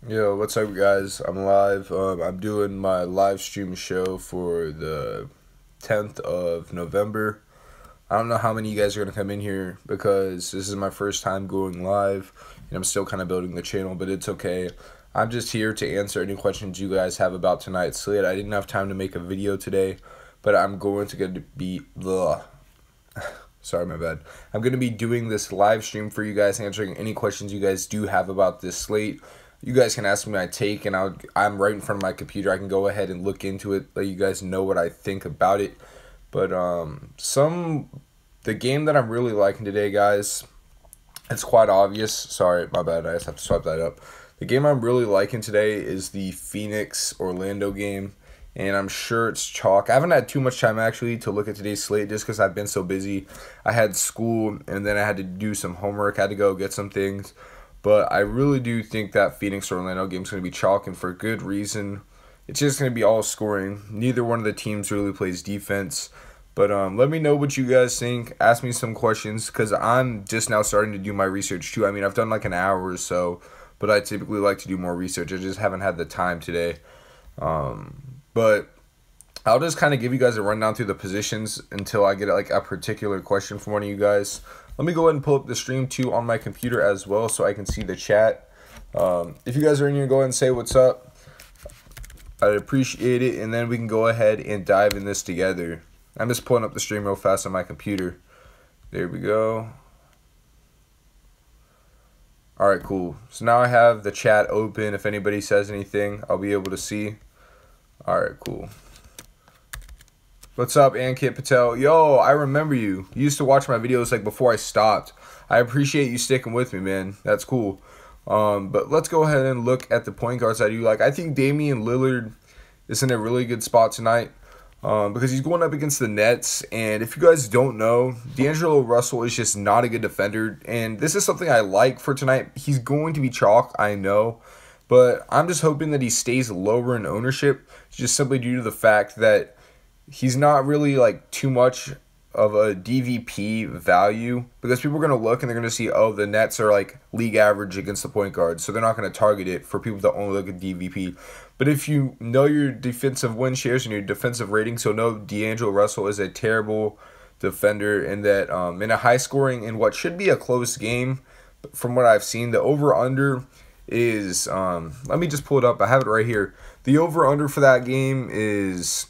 Yo, what's up, guys? I'm live. I'm doing my live stream show for the 10th of November. I don't know how many of you guys are going to come in here because this is my first time going live and I'm still kind of building the channel, but it's okay. I'm just here to answer any questions you guys have about tonight's slate. I didn't have time to make a video today, but I'm going to be... Ugh. Sorry, my bad. I'm going to be doing this live stream for you guys, answering any questions you guys do have about this slate. You guys can ask me my take, and I'm right in front of my computer. I can go ahead and look into it, let you guys know what I think about it. But the game that I'm really liking today, guys, it's quite obvious. Sorry, my bad. I just have to swipe that up. The game I'm really liking today is the Phoenix-Orlando game, and I'm sure it's chalk. I haven't had too much time, actually, to look at today's slate just because I've been so busy. I had school, and then I had to do some homework. I had to go get some things. But I really do think that Phoenix-Orlando game is going to be chalk, and for good reason. It's just going to be all scoring. Neither one of the teams really plays defense. But let me know what you guys think. Ask me some questions because I'm just now starting to do my research too. I mean, I've done like an hour or so, but I typically like to do more research. I just haven't had the time today. But I'll just kind of give you guys a rundown through the positions until I get like a particular question from one of you guys. Let me go ahead and pull up the stream too on my computer as well so I can see the chat. If you guys are in here, go ahead and say what's up. I'd appreciate it, and then we can go ahead and dive in this together. I'm just pulling up the stream real fast on my computer. There we go. Alright, cool. So now I have the chat open. If anybody says anything, I'll be able to see. Alright, cool. What's up, Ankit Patel? Yo, I remember you. You used to watch my videos like before I stopped. I appreciate you sticking with me, man. That's cool. But let's go ahead and look at the point guards I do like. I think Damian Lillard is in a really good spot tonight because he's going up against the Nets. And if you guys don't know, D'Angelo Russell is just not a good defender. And this is something I like for tonight. He's going to be chalk, I know. But I'm just hoping that he stays lower in ownership just simply due to the fact that he's not really like too much of a DVP value because people are going to look and they're going to see, oh, the Nets are like league average against the point guard. So they're not going to target it for people that only look at DVP. But if you know your defensive win shares and your defensive ratings, so know D'Angelo Russell is a terrible defender and that in a high scoring in what should be a close game, from what I've seen, the over-under is, let me just pull it up. I have it right here. The over-under for that game is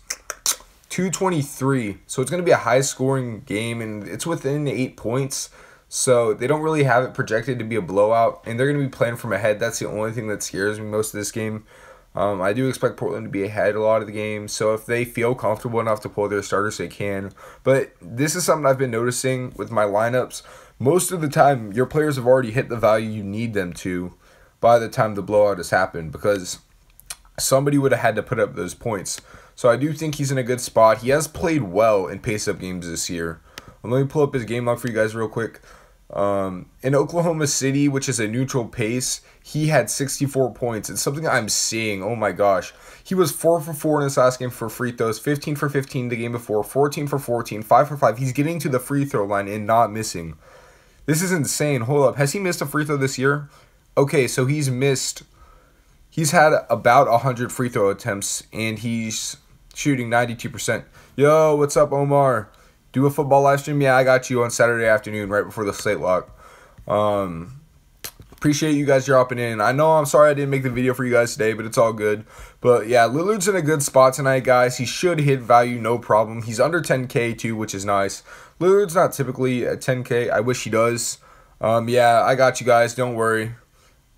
223, so it's going to be a high-scoring game, and it's within 8 points, so they don't really have it projected to be a blowout, and they're going to be playing from ahead. That's the only thing that scares me most of this game. I do expect Portland to be ahead a lot of the game, so if they feel comfortable enough to pull their starters, they can. But this is something I've been noticing with my lineups. Most of the time, your players have already hit the value you need them to by the time the blowout has happened because somebody would have had to put up those points. So I do think he's in a good spot. He has played well in pace-up games this year. Let me pull up his game log for you guys real quick. In Oklahoma City, which is a neutral pace, he had 64 points. It's something I'm seeing. Oh my gosh. He was 4 for 4 in his last game for free throws, 15 for 15 the game before, 14 for 14, 5 for 5. He's getting to the free throw line and not missing. This is insane. Hold up. Has he missed a free throw this year? Okay, so he's had about 100 free throw attempts, and he's shooting 92%. Yo, what's up, Omar? Do a football live stream? Yeah, I got you on Saturday afternoon right before the slate lock. Appreciate you guys dropping in. I know I'm sorry I didn't make the video for you guys today, but it's all good. But yeah, Lillard's in a good spot tonight, guys. He should hit value, no problem. He's under 10K too, which is nice. Lillard's not typically at 10K. I wish he does. Yeah, I got you guys. Don't worry.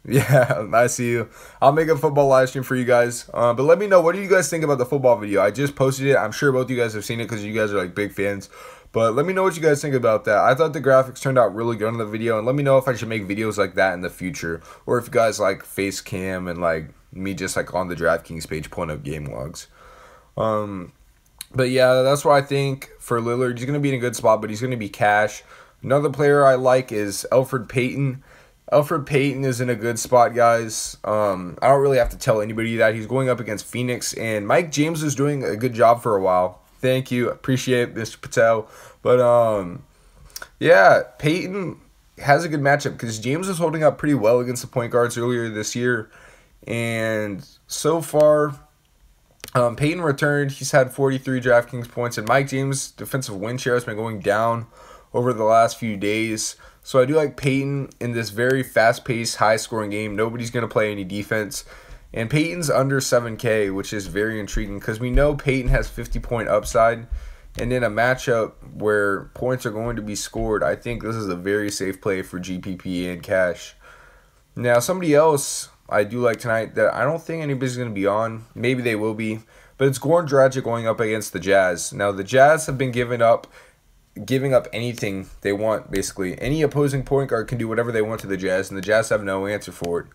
Yeah, I see you. I'll make a football live stream for you guys. But let me know, what do you guys think about the football video? I just posted it. I'm sure both of you guys have seen it because you guys are like big fans. But let me know what you guys think about that. I thought the graphics turned out really good on the video. And let me know if I should make videos like that in the future. Or if you guys like face cam and like me just like on the Draftkings page pulling up game logs. But yeah, that's what I think for Lillard. He's going to be in a good spot, but he's going to be cash. Another player I like is Elfrid Payton. Elfrid Payton is in a good spot, guys. I don't really have to tell anybody that. He's going up against Phoenix, and Mike James is doing a good job for a while. Thank you. Appreciate it, Mr. Patel. But, yeah, Payton has a good matchup because James was holding up pretty well against the point guards earlier this year. And so far, Peyton returned. He's had 43 DraftKings points, and Mike James' defensive win share has been going down over the last few days. So I do like Peyton in this very fast-paced, high-scoring game. Nobody's going to play any defense. And Peyton's under 7K, which is very intriguing because we know Peyton has 50-point upside. And in a matchup where points are going to be scored, I think this is a very safe play for GPP and cash. Now, somebody else I do like tonight that I don't think anybody's going to be on. Maybe they will be. But it's Goran Dragic going up against the Jazz. Now, the Jazz have been giving up anything they want, basically. Any opposing point guard can do whatever they want to the Jazz, and the Jazz have no answer for it.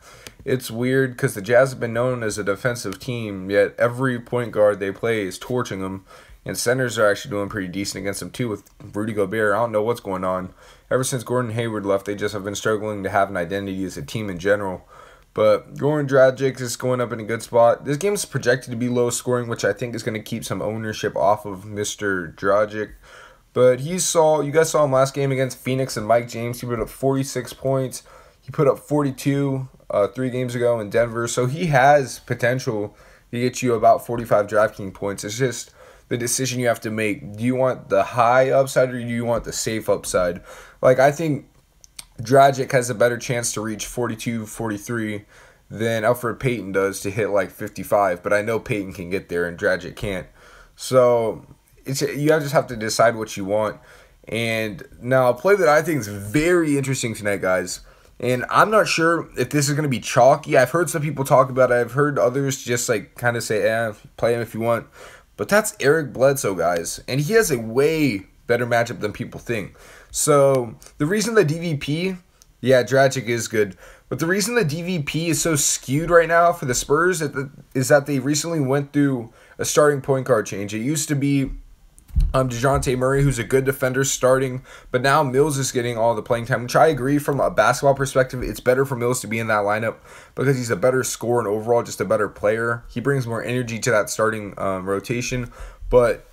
It's weird because the Jazz have been known as a defensive team, yet every point guard they play is torching them, and centers are actually doing pretty decent against them too with Rudy Gobert. I don't know what's going on. Ever since Gordon Hayward left, they just have been struggling to have an identity as a team in general. But Goran Dragic is going up in a good spot. This game is projected to be low scoring, which I think is going to keep some ownership off of Mr. Dragic. But you guys saw him last game against Phoenix and Mike James. He put up 46 points. He put up 42 3 games ago in Denver. So he has potential to get you about 45 DraftKings points. It's just the decision you have to make. Do you want the high upside or do you want the safe upside? Like, I think Dragic has a better chance to reach 42, 43 than Elfrid Payton does to hit like 55. But I know Payton can get there and Dragic can't. So you just have to decide what you want. And now a play that I think is very interesting tonight, guys. And I'm not sure if this is going to be chalky. I've heard some people talk about it. I've heard others just like kind of say, play him if you want. But that's Eric Bledsoe, guys. And he has a way better matchup than people think. So the reason the DVP, Dragic is good. But the reason the DVP is so skewed right now for the Spurs is that they recently went through a starting point guard change. It used to be DeJounte Murray, who's a good defender, starting, but now Mills is getting all the playing time, which I agree from a basketball perspective. It's better for Mills to be in that lineup because he's a better scorer and overall just a better player. He brings more energy to that starting rotation, but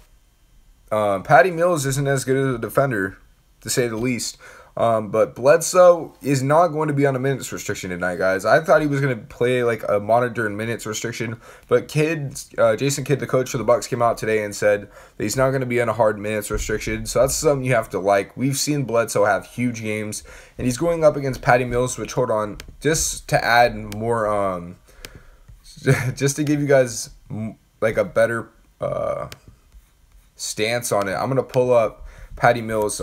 Patty Mills isn't as good as a defender, to say the least. But Bledsoe is not going to be on a minutes restriction tonight, guys. I thought he was going to play like a monitored minutes restriction, but Jason Kidd, the coach for the Bucks, came out today and said that he's not going to be on a hard minutes restriction. So that's something you have to like. We've seen Bledsoe have huge games, and he's going up against Patty Mills, which, hold on, just to add more, just to give you guys like a better stance on it, I'm going to pull up Patty Mills'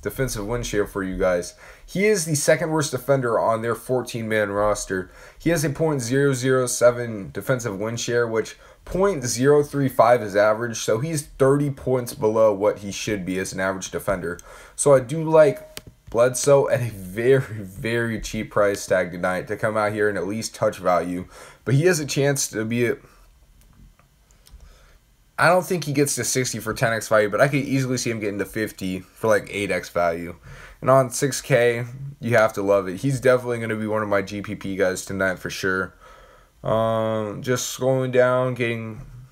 defensive win share for you guys. He is the second worst defender on their 14-man roster. He has a .007 defensive win share, which .035 is average, so he's 30 points below what he should be as an average defender. So I do like Bledsoe at a very, very cheap price tag tonight to come out here and at least touch value. But he has a chance to be I don't think he gets to 60 for 10x value, but I could easily see him getting to 50 for like 8x value. And on 6K, you have to love it. He's definitely going to be one of my GPP guys tonight for sure. Just scrolling down,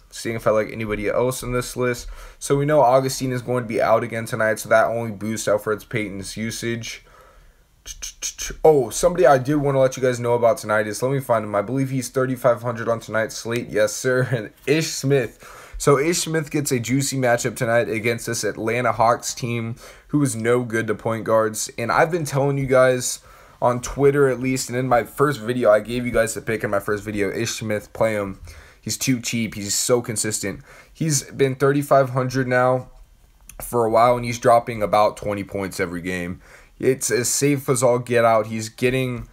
seeing if I like anybody else in this list. So we know Augustine is going to be out again tonight, so that only boosts Elfrid Payton's usage. Oh, somebody I did want to let you guys know about tonight is, let me find him. I believe he's 3,500 on tonight's slate. Yes, sir. And Ish Smith. So Ish Smith gets a juicy matchup tonight against this Atlanta Hawks team who is no good to point guards. And I've been telling you guys on Twitter at least, and in my first video, I gave you guys the pick in my first video, Ish Smith, play him. He's too cheap. He's so consistent. He's been 3,500 now for a while, and he's dropping about 20 points every game. It's as safe as all get out. He's getting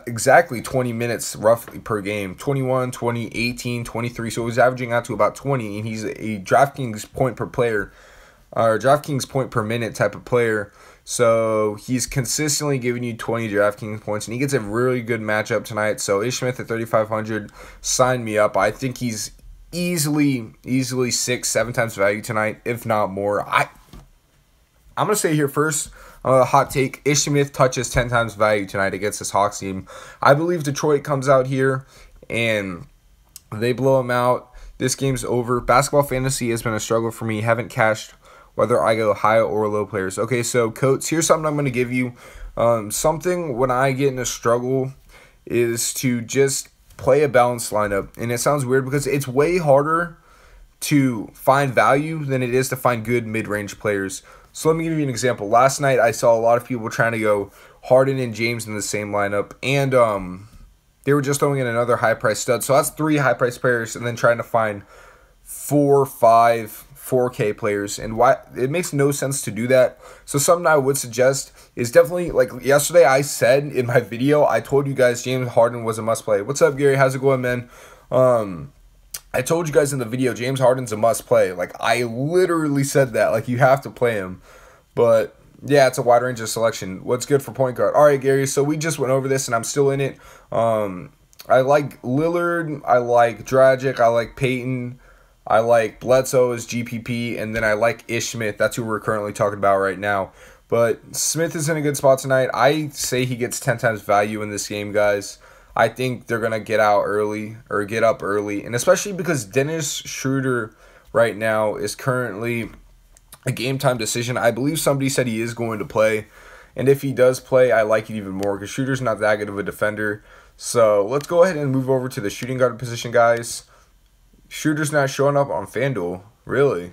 exactly 20 minutes roughly per game, 21, 20, 18, 23. So he's averaging out to about 20, and he's a DraftKings point per player, or DraftKings point per minute type of player. So he's consistently giving you 20 DraftKings points, and he gets a really good matchup tonight. So Ish Smith at 3,500, sign me up. I think he's easily 6-7 times value tonight, if not more. I'm going to say here first, hot take, Ish Smith touches 10 times value tonight against this Hawks team. I believe Detroit comes out here and they blow them out. This game's over. Basketball fantasy has been a struggle for me. Haven't cashed whether I go high or low players. Okay, so Coates, here's something I'm going to give you. Something when I get in a struggle is to just play a balanced lineup. And it sounds weird because it's way harder to find value than it is to find good mid-range players. So let me give you an example. Last night I saw a lot of people trying to go Harden and James in the same lineup, and they were just throwing in another high-priced stud. So that's 3 high-priced players, and then trying to find 4, 5, 4K players, and why it makes no sense to do that. So something I would suggest is definitely, like yesterday I said in my video, I told you guys James Harden was a must-play. What's up, Gary? How's it going, man? I told you guys in the video, James Harden's a must-play. Like, I literally said that. Like, you have to play him. But, yeah, it's a wide range of selection. What's good for point guard? All right, Gary, so we just went over this, and I'm still in it. I like Lillard. I like Dragic. I like Peyton. I like Bledsoe as GPP. And then I like Ish Smith. That's who we're currently talking about right now. But Smith is in a good spot tonight. I say he gets 10 times value in this game, guys. I think they're going to get out early or get up early. And especially because Dennis Schroeder right now is currently a game time decision. I believe somebody said he is going to play. And if he does play, I like it even more because Schroeder's not that good of a defender. So let's go ahead and move over to the shooting guard position, guys. Schroeder's not showing up on FanDuel. Really?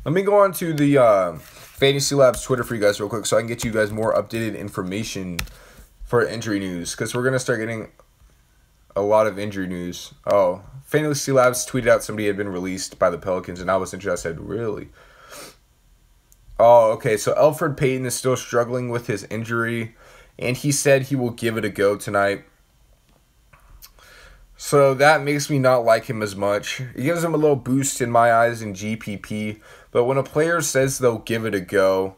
Let me go on to the Fantasy Labs Twitter for you guys real quick so I can get you guys more updated information for injury news, because we're going to start getting a lot of injury news. Oh, Fantasy Labs tweeted out somebody had been released by the Pelicans, and I was interested. Really? Oh, okay, so Elfrid Payton is still struggling with his injury, and he said he will give it a go tonight. So that makes me not like him as much. It gives him a little boost in my eyes in GPP, but when a player says they'll give it a go,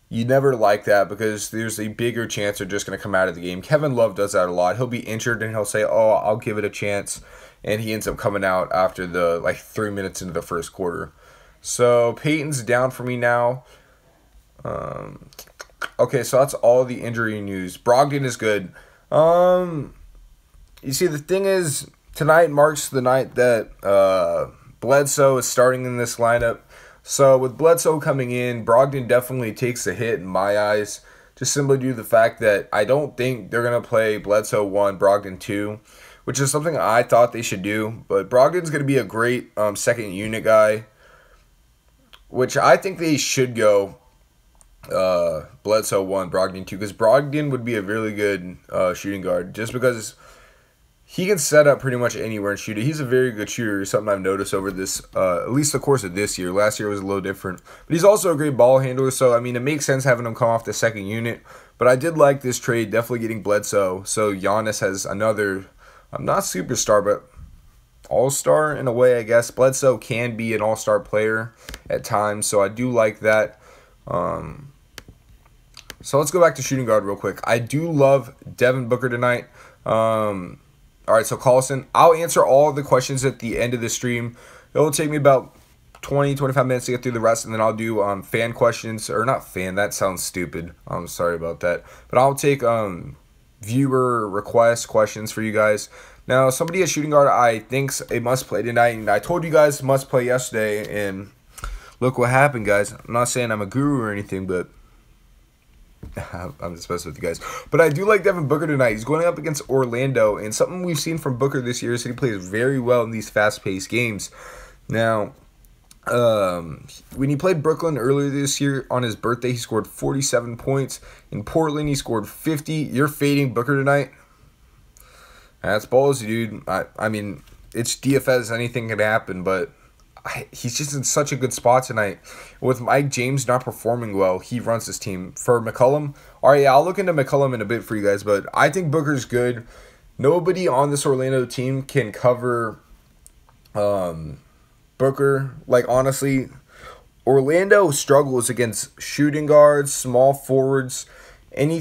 you never like that because there's a bigger chance they're just going to come out of the game. Kevin Love does that a lot. He'll be injured and he'll say, oh, I'll give it a chance. And he ends up coming out after the 3 minutes into the first quarter. So Peyton's down for me now. Okay, so that's all the injury news. Brogdon is good. You see, the thing is, tonight marks the night that Bledsoe is starting in this lineup. So with Bledsoe coming in, Brogdon definitely takes a hit in my eyes, just simply due to the fact that I don't think they're going to play Bledsoe 1, Brogdon 2, which is something I thought they should do. But Brogdon's going to be a great second unit guy, which I think they should go Bledsoe 1, Brogdon 2, because Brogdon would be a really good shooting guard, just because he can set up pretty much anywhere and shoot it. He's a very good shooter, something I've noticed over this, at least the course of this year. Last year was a little different. But he's also a great ball handler, so, I mean, it makes sense having him come off the second unit. But I did like this trade, definitely getting Bledsoe. So Giannis has another, not superstar, but all-star in a way, I guess. Bledsoe can be an all-star player at times, so I do like that. So let's go back to shooting guard real quick. I do love Devin Booker tonight. All right, so Carlson, I'll answer all the questions at the end of the stream. It'll take me about 20-25 minutes to get through the rest, and then I'll do fan questions. Or not fan, that sounds stupid. I'm sorry about that. But I'll take viewer request questions for you guys. Now, somebody at shooting guard I think's a must-play tonight, and I told you guys must-play yesterday, and look what happened, guys. I'm not saying I'm a guru or anything, but I'm just messing with you guys. But I do like Devin Booker tonight. He's going up against Orlando, and something we've seen from Booker this year is that he plays very well in these fast-paced games. Now, when he played Brooklyn earlier this year on his birthday, he scored 47 points. In Portland, he scored 50. You're fading Booker tonight? That's ballsy, dude. I mean, it's DFS. Anything can happen, but he's just in such a good spot tonight. With Mike James not performing well, he runs his team. For McCollum, all right, yeah, I'll look into McCollum in a bit for you guys, but I think Booker's good. Nobody on this Orlando team can cover Booker. Like, honestly, Orlando struggles against shooting guards, small forwards, and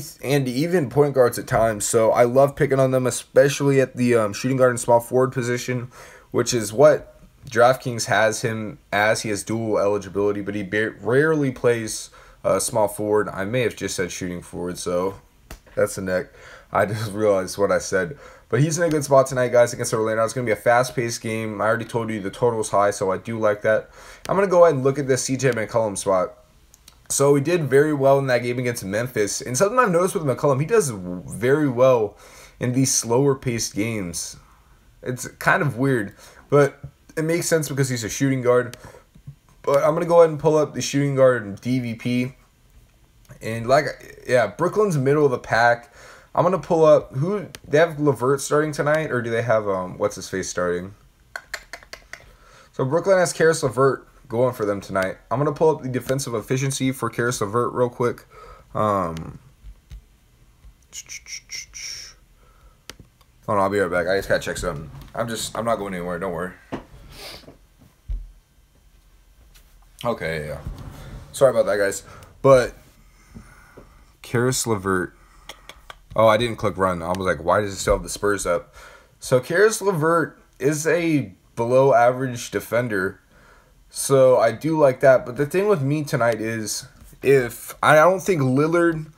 even point guards at times. So I love picking on them, especially at the shooting guard and small forward position, which is what Draftkings has him as. He has dual eligibility, but he rarely plays small forward. I may have just said shooting forward, so that's the neck. I just realized what I said. But he's in a good spot tonight, guys, against Orlando. It's going to be a fast-paced game. I already told you the total's high, so I do like that. I'm going to go ahead and look at this CJ McCollum spot. So he did very well in that game against Memphis. And something I've noticed with McCollum, he does very well in these slower paced games. It's kind of weird, but it makes sense because he's a shooting guard. But I'm going to go ahead and pull up the shooting guard DVP. And Brooklyn's middle of the pack. I'm going to pull up, they have LeVert starting tonight, or do they have, what's-his-face starting? So Brooklyn has Karis LeVert going for them tonight. I'm going to pull up the defensive efficiency for Karis LeVert real quick. Hold on, I'll be right back. I just got to check something. I'm not going anywhere, don't worry. Okay, yeah. Sorry about that, guys. But Karis LeVert. Oh, I didn't click run. I was like, why does it still have the Spurs up? So Karis LeVert is a below average defender. So I do like that. But the thing with me tonight is I don't think Lillard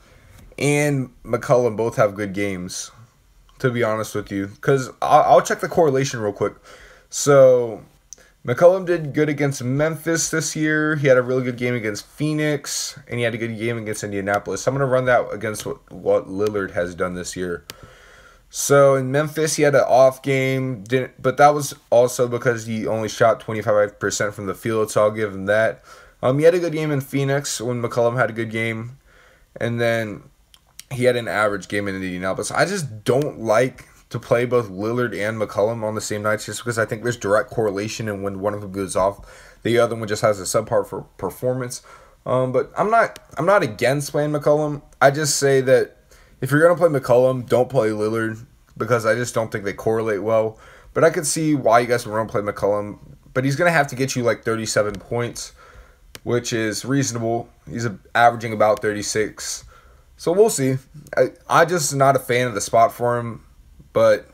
and McCollum both have good games, to be honest with you. Because I'll check the correlation real quick. So McCollum did good against Memphis this year. He had a really good game against Phoenix, and he had a good game against Indianapolis. So I'm going to run that against what Lillard has done this year. So in Memphis, he had an off game, but that was also because he only shot 25% from the field, so I'll give him that. He had a good game in Phoenix when McCollum had a good game, and then he had an average game in Indianapolis. I just don't like to play both Lillard and McCollum on the same nights just because I think there's direct correlation, and when one of them goes off, the other one just has a subpar for performance. But I'm not against playing McCollum. I just say that if you're going to play McCollum, don't play Lillard because I just don't think they correlate well. But I could see why you guys would want to play McCollum. But he's going to have to get you like 37 points, which is reasonable. He's averaging about 36. So we'll see. I'm just not a fan of the spot for him. But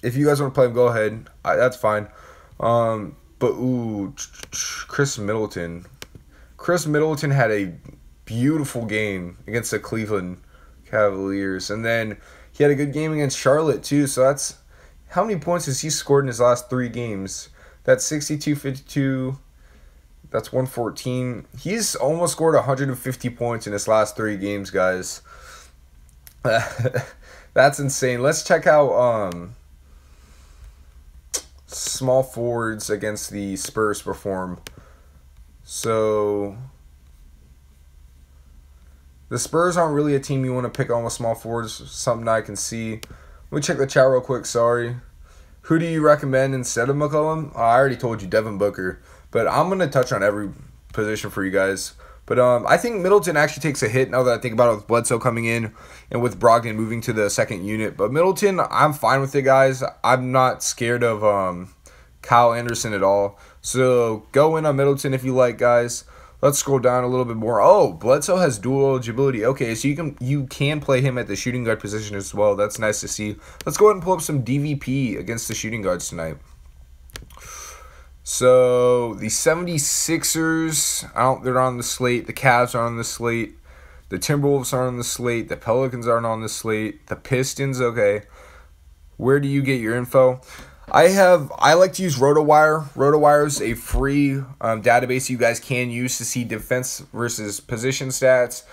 if you guys want to play him, go ahead. That's fine. Chris Middleton. Chris Middleton had a beautiful game against the Cleveland Cavaliers. And then he had a good game against Charlotte, too. So that's... How many points has he scored in his last 3 games? That's 62, 52. That's 114. He's almost scored 150 points in his last 3 games, guys. That's insane. Let's check out small forwards against the Spurs perform. So the Spurs aren't really a team you want to pick on with small forwards. Something I can see. Let me check the chat real quick. Sorry. Who do you recommend instead of McCollum? I already told you Devin Booker. But I'm going to touch on every position for you guys. But I think Middleton actually takes a hit now that I think about it with Bledsoe coming in and with Brogdon moving to the second unit. But Middleton, I'm fine with it, guys. I'm not scared of Kyle Anderson at all. So go in on Middleton if you like, guys. Let's scroll down a little bit more. Oh, Bledsoe has dual eligibility. Okay, so you can play him at the shooting guard position as well. That's nice to see. Let's go ahead and pull up some DVP against the shooting guards tonight. So, the 76ers, they're not on the slate. The Cavs are on the slate. The Timberwolves are on the slate. The Pelicans aren't on the slate. The Pistons, okay. Where do you get your info? I like to use RotoWire. RotoWire is a free database you guys can use to see defense versus position stats,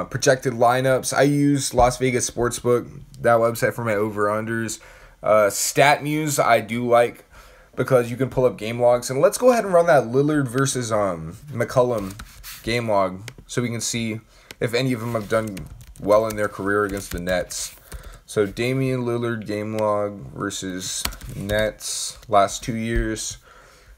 projected lineups. I use Las Vegas Sportsbook, that website for my over-unders. StatMuse, I do like, because you can pull up game logs. And let's go ahead and run that Lillard versus McCollum game log so we can see if any of them have done well in their career against the Nets. So Damian Lillard game log versus Nets last 2 years.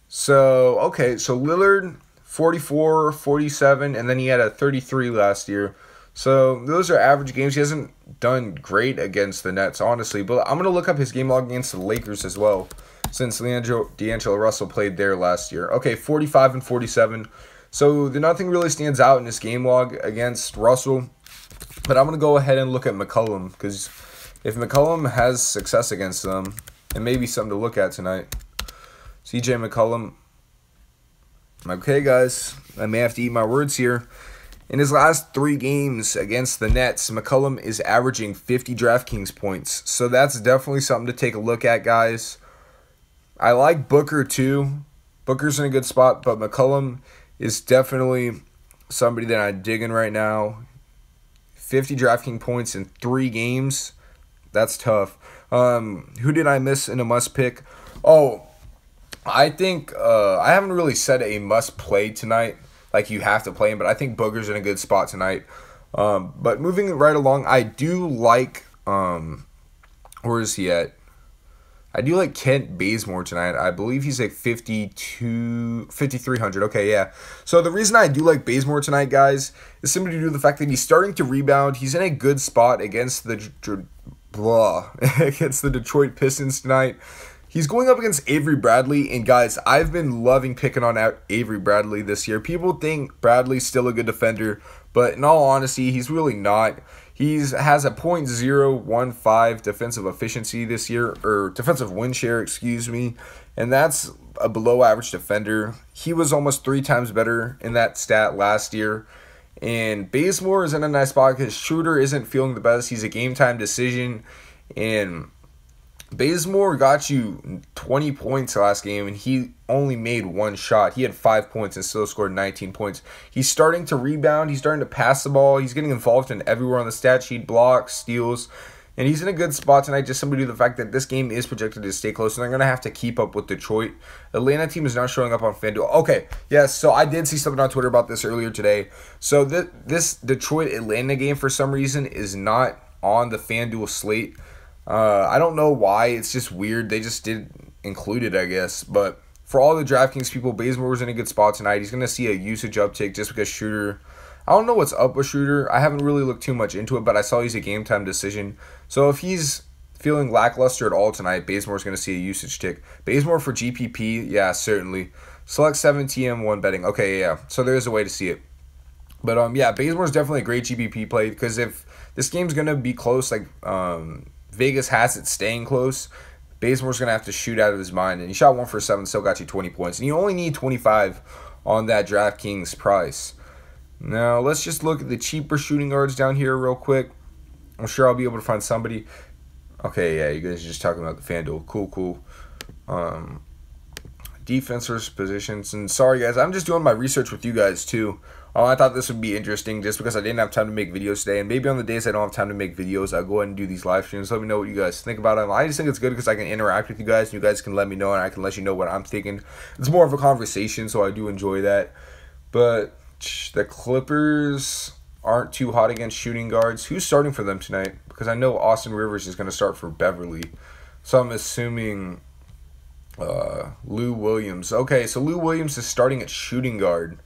So, okay, so Lillard 44, 47, and then he had a 33 last year. So those are average games. He hasn't done great against the Nets, honestly. But I'm going to look up his game log against the Lakers as well, since D'Angelo Russell played there last year. Okay, 45 and 47. So nothing really stands out in this game log against Russell. But I'm going to go ahead and look at McCollum, because if McCollum has success against them, it may be something to look at tonight. CJ McCollum. Okay, guys, I may have to eat my words here. In his last 3 games against the Nets, McCollum is averaging 50 DraftKings points. So that's definitely something to take a look at, guys. I like Booker too. Booker's in a good spot, but McCollum is definitely somebody that I'm digging right now. 50 DraftKings points in 3 games. That's tough. Who did I miss in a must pick? Oh, I think I haven't really said a must play tonight. Like you have to play him, but I think Booger's in a good spot tonight. But moving right along, I do like where is he at? I do like Kent Bazemore tonight. I believe he's like 5,300. Okay, yeah. So the reason I do like Bazemore tonight, guys, is simply due to the fact that he's starting to rebound. He's in a good spot against the against the Detroit Pistons tonight. He's going up against Avery Bradley, and guys, I've been loving picking on Avery Bradley this year. People think Bradley's still a good defender, but in all honesty, he's really not. He has a .015 defensive efficiency this year, or defensive win share, excuse me, and that's a below average defender. He was almost 3 times better in that stat last year. And Bazemore is in a nice spot because Schroeder isn't feeling the best. He's a game time decision, and Bazemore got you 20 points last game, and he only made 1 shot. He had 5 points and still scored 19 points. He's starting to rebound. He's starting to pass the ball. He's getting involved in everywhere on the stat sheet, blocks, steals, and he's in a good spot tonight just simply due to the fact that this game is projected to stay close, and they're going to have to keep up with Detroit. Atlanta team is not showing up on FanDuel. Okay, yes, so I did see something on Twitter about this earlier today. So this Detroit-Atlanta game, for some reason, is not on the FanDuel slate. I don't know why. It's just weird. They just didn't include it, I guess. But for all the DraftKings people, Bazemore was in a good spot tonight. He's going to see a usage uptick just because Schroeder. I don't know what's up with Schroeder. I haven't really looked too much into it, but I saw he's a game time decision. So if he's feeling lackluster at all tonight, Bazemore's going to see a usage tick. Bazemore for GPP, yeah, certainly. Select 7 TM1 betting. Okay, yeah. So there's a way to see it. But yeah, Bazemore's definitely a great GPP play because if this game's going to be close, like Vegas has it staying close, Bazemore's going to have to shoot out of his mind. And he shot 1 for 7, still got you 20 points. And you only need 25 on that DraftKings price. Now, let's just look at the cheaper shooting guards down here real quick. I'm sure I'll be able to find somebody. Okay, yeah, you guys are just talking about the FanDuel. Cool. Defense versus positions. And sorry, guys, I'm just doing my research with you guys, too. I thought this would be interesting just because I didn't have time to make videos today. And maybe on the days I don't have time to make videos, I'll go ahead and do these live streams. Let me know what you guys think about them. I just think it's good because I can interact with you guys. And you guys can let me know, and I can let you know what I'm thinking. It's more of a conversation, so I do enjoy that. But the Clippers aren't too hot against shooting guards. Who's starting for them tonight? Because I know Austin Rivers is going to start for Beverly. So I'm assuming Lou Williams. Okay, so Lou Williams is starting at shooting guard.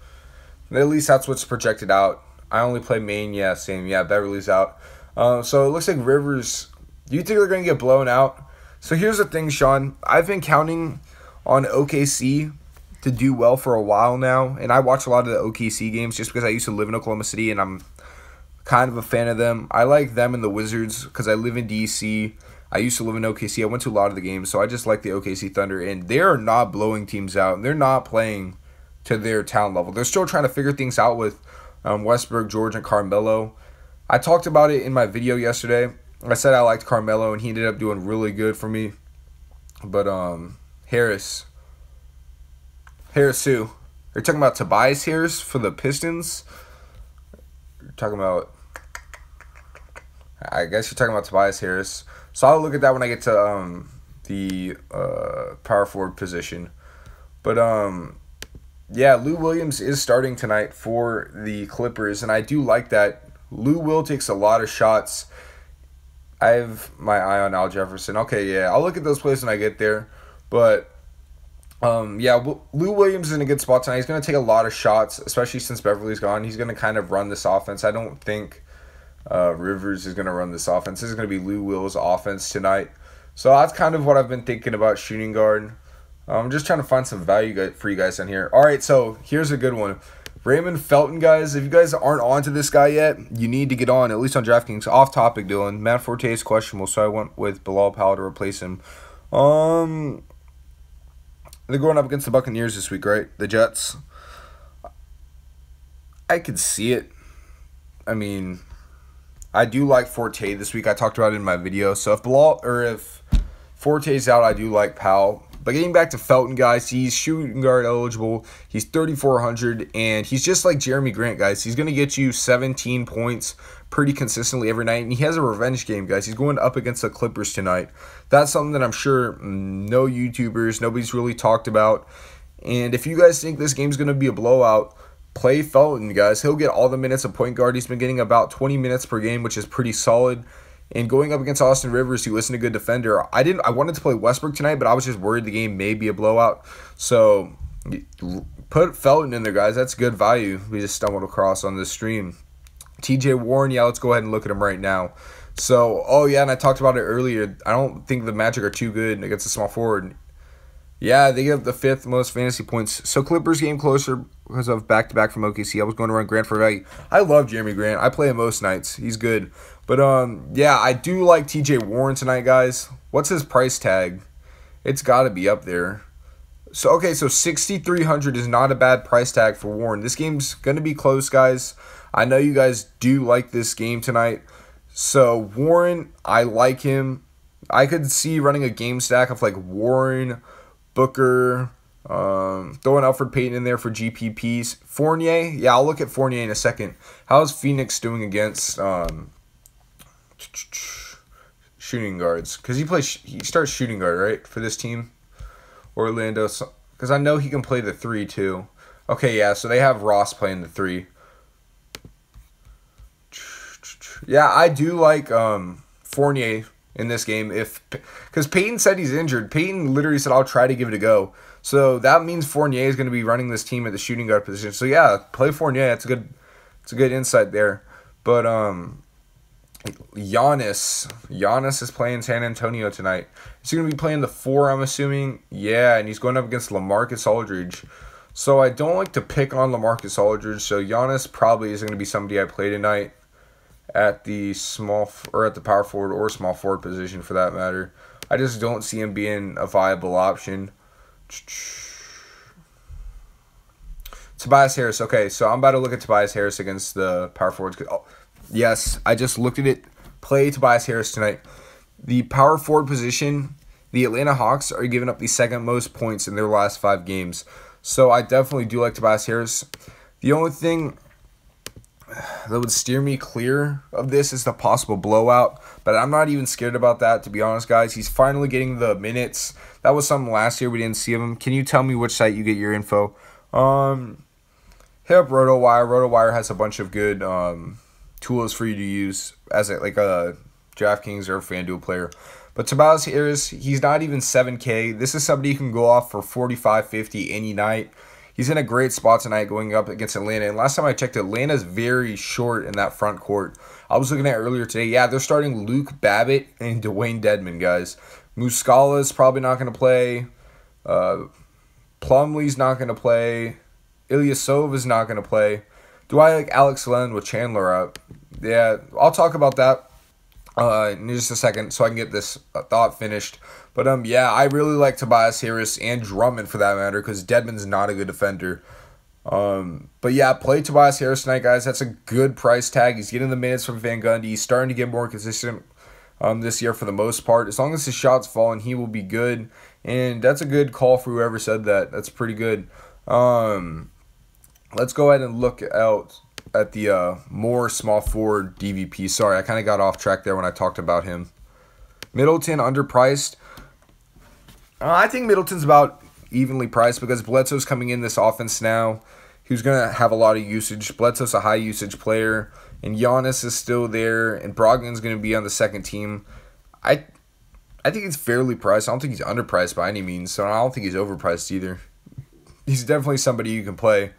At least that's what's projected out. I only play main. Yeah, same. Yeah, Beverly's out. So it looks like Rivers. Do you think they're going to get blown out? So here's the thing, Sean. I've been counting on OKC to do well for a while now. And I watch a lot of the OKC games just because I used to live in Oklahoma City and I'm kind of a fan of them. I like them and the Wizards because I live in DC. I used to live in OKC. I went to a lot of the games, so I just like the OKC Thunder. And they're not blowing teams out. And they're not playing to their talent level. They're still trying to figure things out with Westbrook, George, and Carmelo. I talked about it in my video yesterday. I said I liked Carmelo, and he ended up doing really good for me. But Harris who? They're talking about Tobias Harris for the Pistons. You're talking about, I guess you're talking about Tobias Harris. So I'll look at that when I get to the power forward position. But yeah, Lou Williams is starting tonight for the Clippers, and I do like that. Lou Will takes a lot of shots. I have my eye on Al Jefferson. Okay, yeah, I'll look at those plays when I get there. But, yeah, Lou Williams is in a good spot tonight. He's going to take a lot of shots, especially since Beverly's gone. He's going to kind of run this offense. I don't think Rivers is going to run this offense. This is going to be Lou Will's offense tonight. So that's kind of what I've been thinking about shooting guard. I'm just trying to find some value for you guys on here. All right, so here's a good one. Raymond Felton, guys. If you guys aren't on to this guy yet, you need to get on, at least on DraftKings. Off topic, Dylan. Matt Forte is questionable, so I went with Bilal Powell to replace him. They're going up against the Buccaneers this week, right? The Jets. I could see it. I mean, I do like Forte this week. I talked about it in my video. So if Forte's out, I do like Powell. But getting back to Felton, guys, he's shooting guard eligible. He's 3,400, and he's just like Jeremy Grant, guys. He's going to get you 17 points pretty consistently every night, and he has a revenge game, guys. He's going up against the Clippers tonight. That's something that I'm sure no YouTubers, nobody's really talked about. And if you guys think this game's going to be a blowout, play Felton, guys. He'll get all the minutes of point guard. He's been getting about 20 minutes per game, which is pretty solid. And going up against Austin Rivers, who isn't a good defender, I wanted to play Westbrook tonight, but I was just worried the game may be a blowout. So put Felton in there, guys. That's good value we just stumbled across on this stream. TJ Warren, yeah, let's go ahead and look at him right now. So, oh yeah, and I talked about it earlier. I don't think the Magic are too good against a small forward. Yeah, they give the 5th most fantasy points. So Clippers game closer because of back-to-back from OKC. I was going to run Grant for value. I love Jeremy Grant. I play him most nights. He's good. But, yeah, I do like TJ Warren tonight, guys. What's his price tag? It's got to be up there. So, okay, so 6,300 is not a bad price tag for Warren. This game's going to be close, guys. I know you guys do like this game tonight. So, Warren, I like him. I could see running a game stack of, like, Warren, Booker, throwing Alfred Payton in there for GPPs. Fournier, yeah, I'll look at Fournier in a second. How's Phoenix doing against shooting guards? Because he starts shooting guard, right, for this team? Orlando, because I know he can play the 3 too. Okay, yeah, so they have Ross playing the 3. Yeah, I do like Fournier in this game, because Peyton said he's injured. Peyton literally said, I'll try to give it a go. So that means Fournier is going to be running this team at the shooting guard position. So yeah, play Fournier. It's a good insight there. But Giannis is playing San Antonio tonight. Is he going to be playing the 4, I'm assuming? Yeah, and he's going up against LaMarcus Aldridge. So I don't like to pick on LaMarcus Aldridge. So Giannis probably isn't going to be somebody I play tonight at the power forward or small forward position for that matter. I just don't see him being a viable option. Tobias Harris. Okay, so I'm about to look at Tobias Harris against the power forwards. Oh, yes, I just looked at it. Play Tobias Harris tonight. The power forward position, the Atlanta Hawks are giving up the 2nd most points in their last 5 games. So I definitely do like Tobias Harris. The only thing that would steer me clear of this is the possible blowout, but I'm not even scared about that, to be honest, guys. He's finally getting the minutes. That was something last year we didn't see of him. Can you tell me which site you get your info? Hit up RotoWire. RotoWire has a bunch of good tools for you to use as a DraftKings or FanDuel player. But Tobias Harris, he's not even 7K. This is somebody who can go off for 45, 50 any night. He's in a great spot tonight going up against Atlanta. And last time I checked, Atlanta's very short in that front court. I was looking at earlier today. Yeah, they're starting Luke Babbitt and Dwayne Dedmon, guys. Muscala's probably not going to play. Plumlee's not going to play. Ilyasova is not going to play. Do I like Alex Len with Chandler out? Yeah, I'll talk about that in just a second so I can get this thought finished. But, yeah, I really like Tobias Harris and Drummond for that matter because Dedmon's not a good defender. But, yeah, play Tobias Harris tonight, guys. That's a good price tag. He's getting the minutes from Van Gundy. He's starting to get more consistent this year for the most part. As long as his shots fall, and he will be good. And that's a good call for whoever said that. That's pretty good. Let's go ahead and look out at the more small forward DVP. Sorry, I kind of got off track there when I talked about him. Middleton, underpriced. I think Middleton's about evenly priced because Bledsoe's coming in this offense now. He's going to have a lot of usage. Bledsoe's a high-usage player, and Giannis is still there, and Brogdon's going to be on the second team. I think he's fairly priced. I don't think he's underpriced by any means, so I don't think he's overpriced either. He's definitely somebody you can play.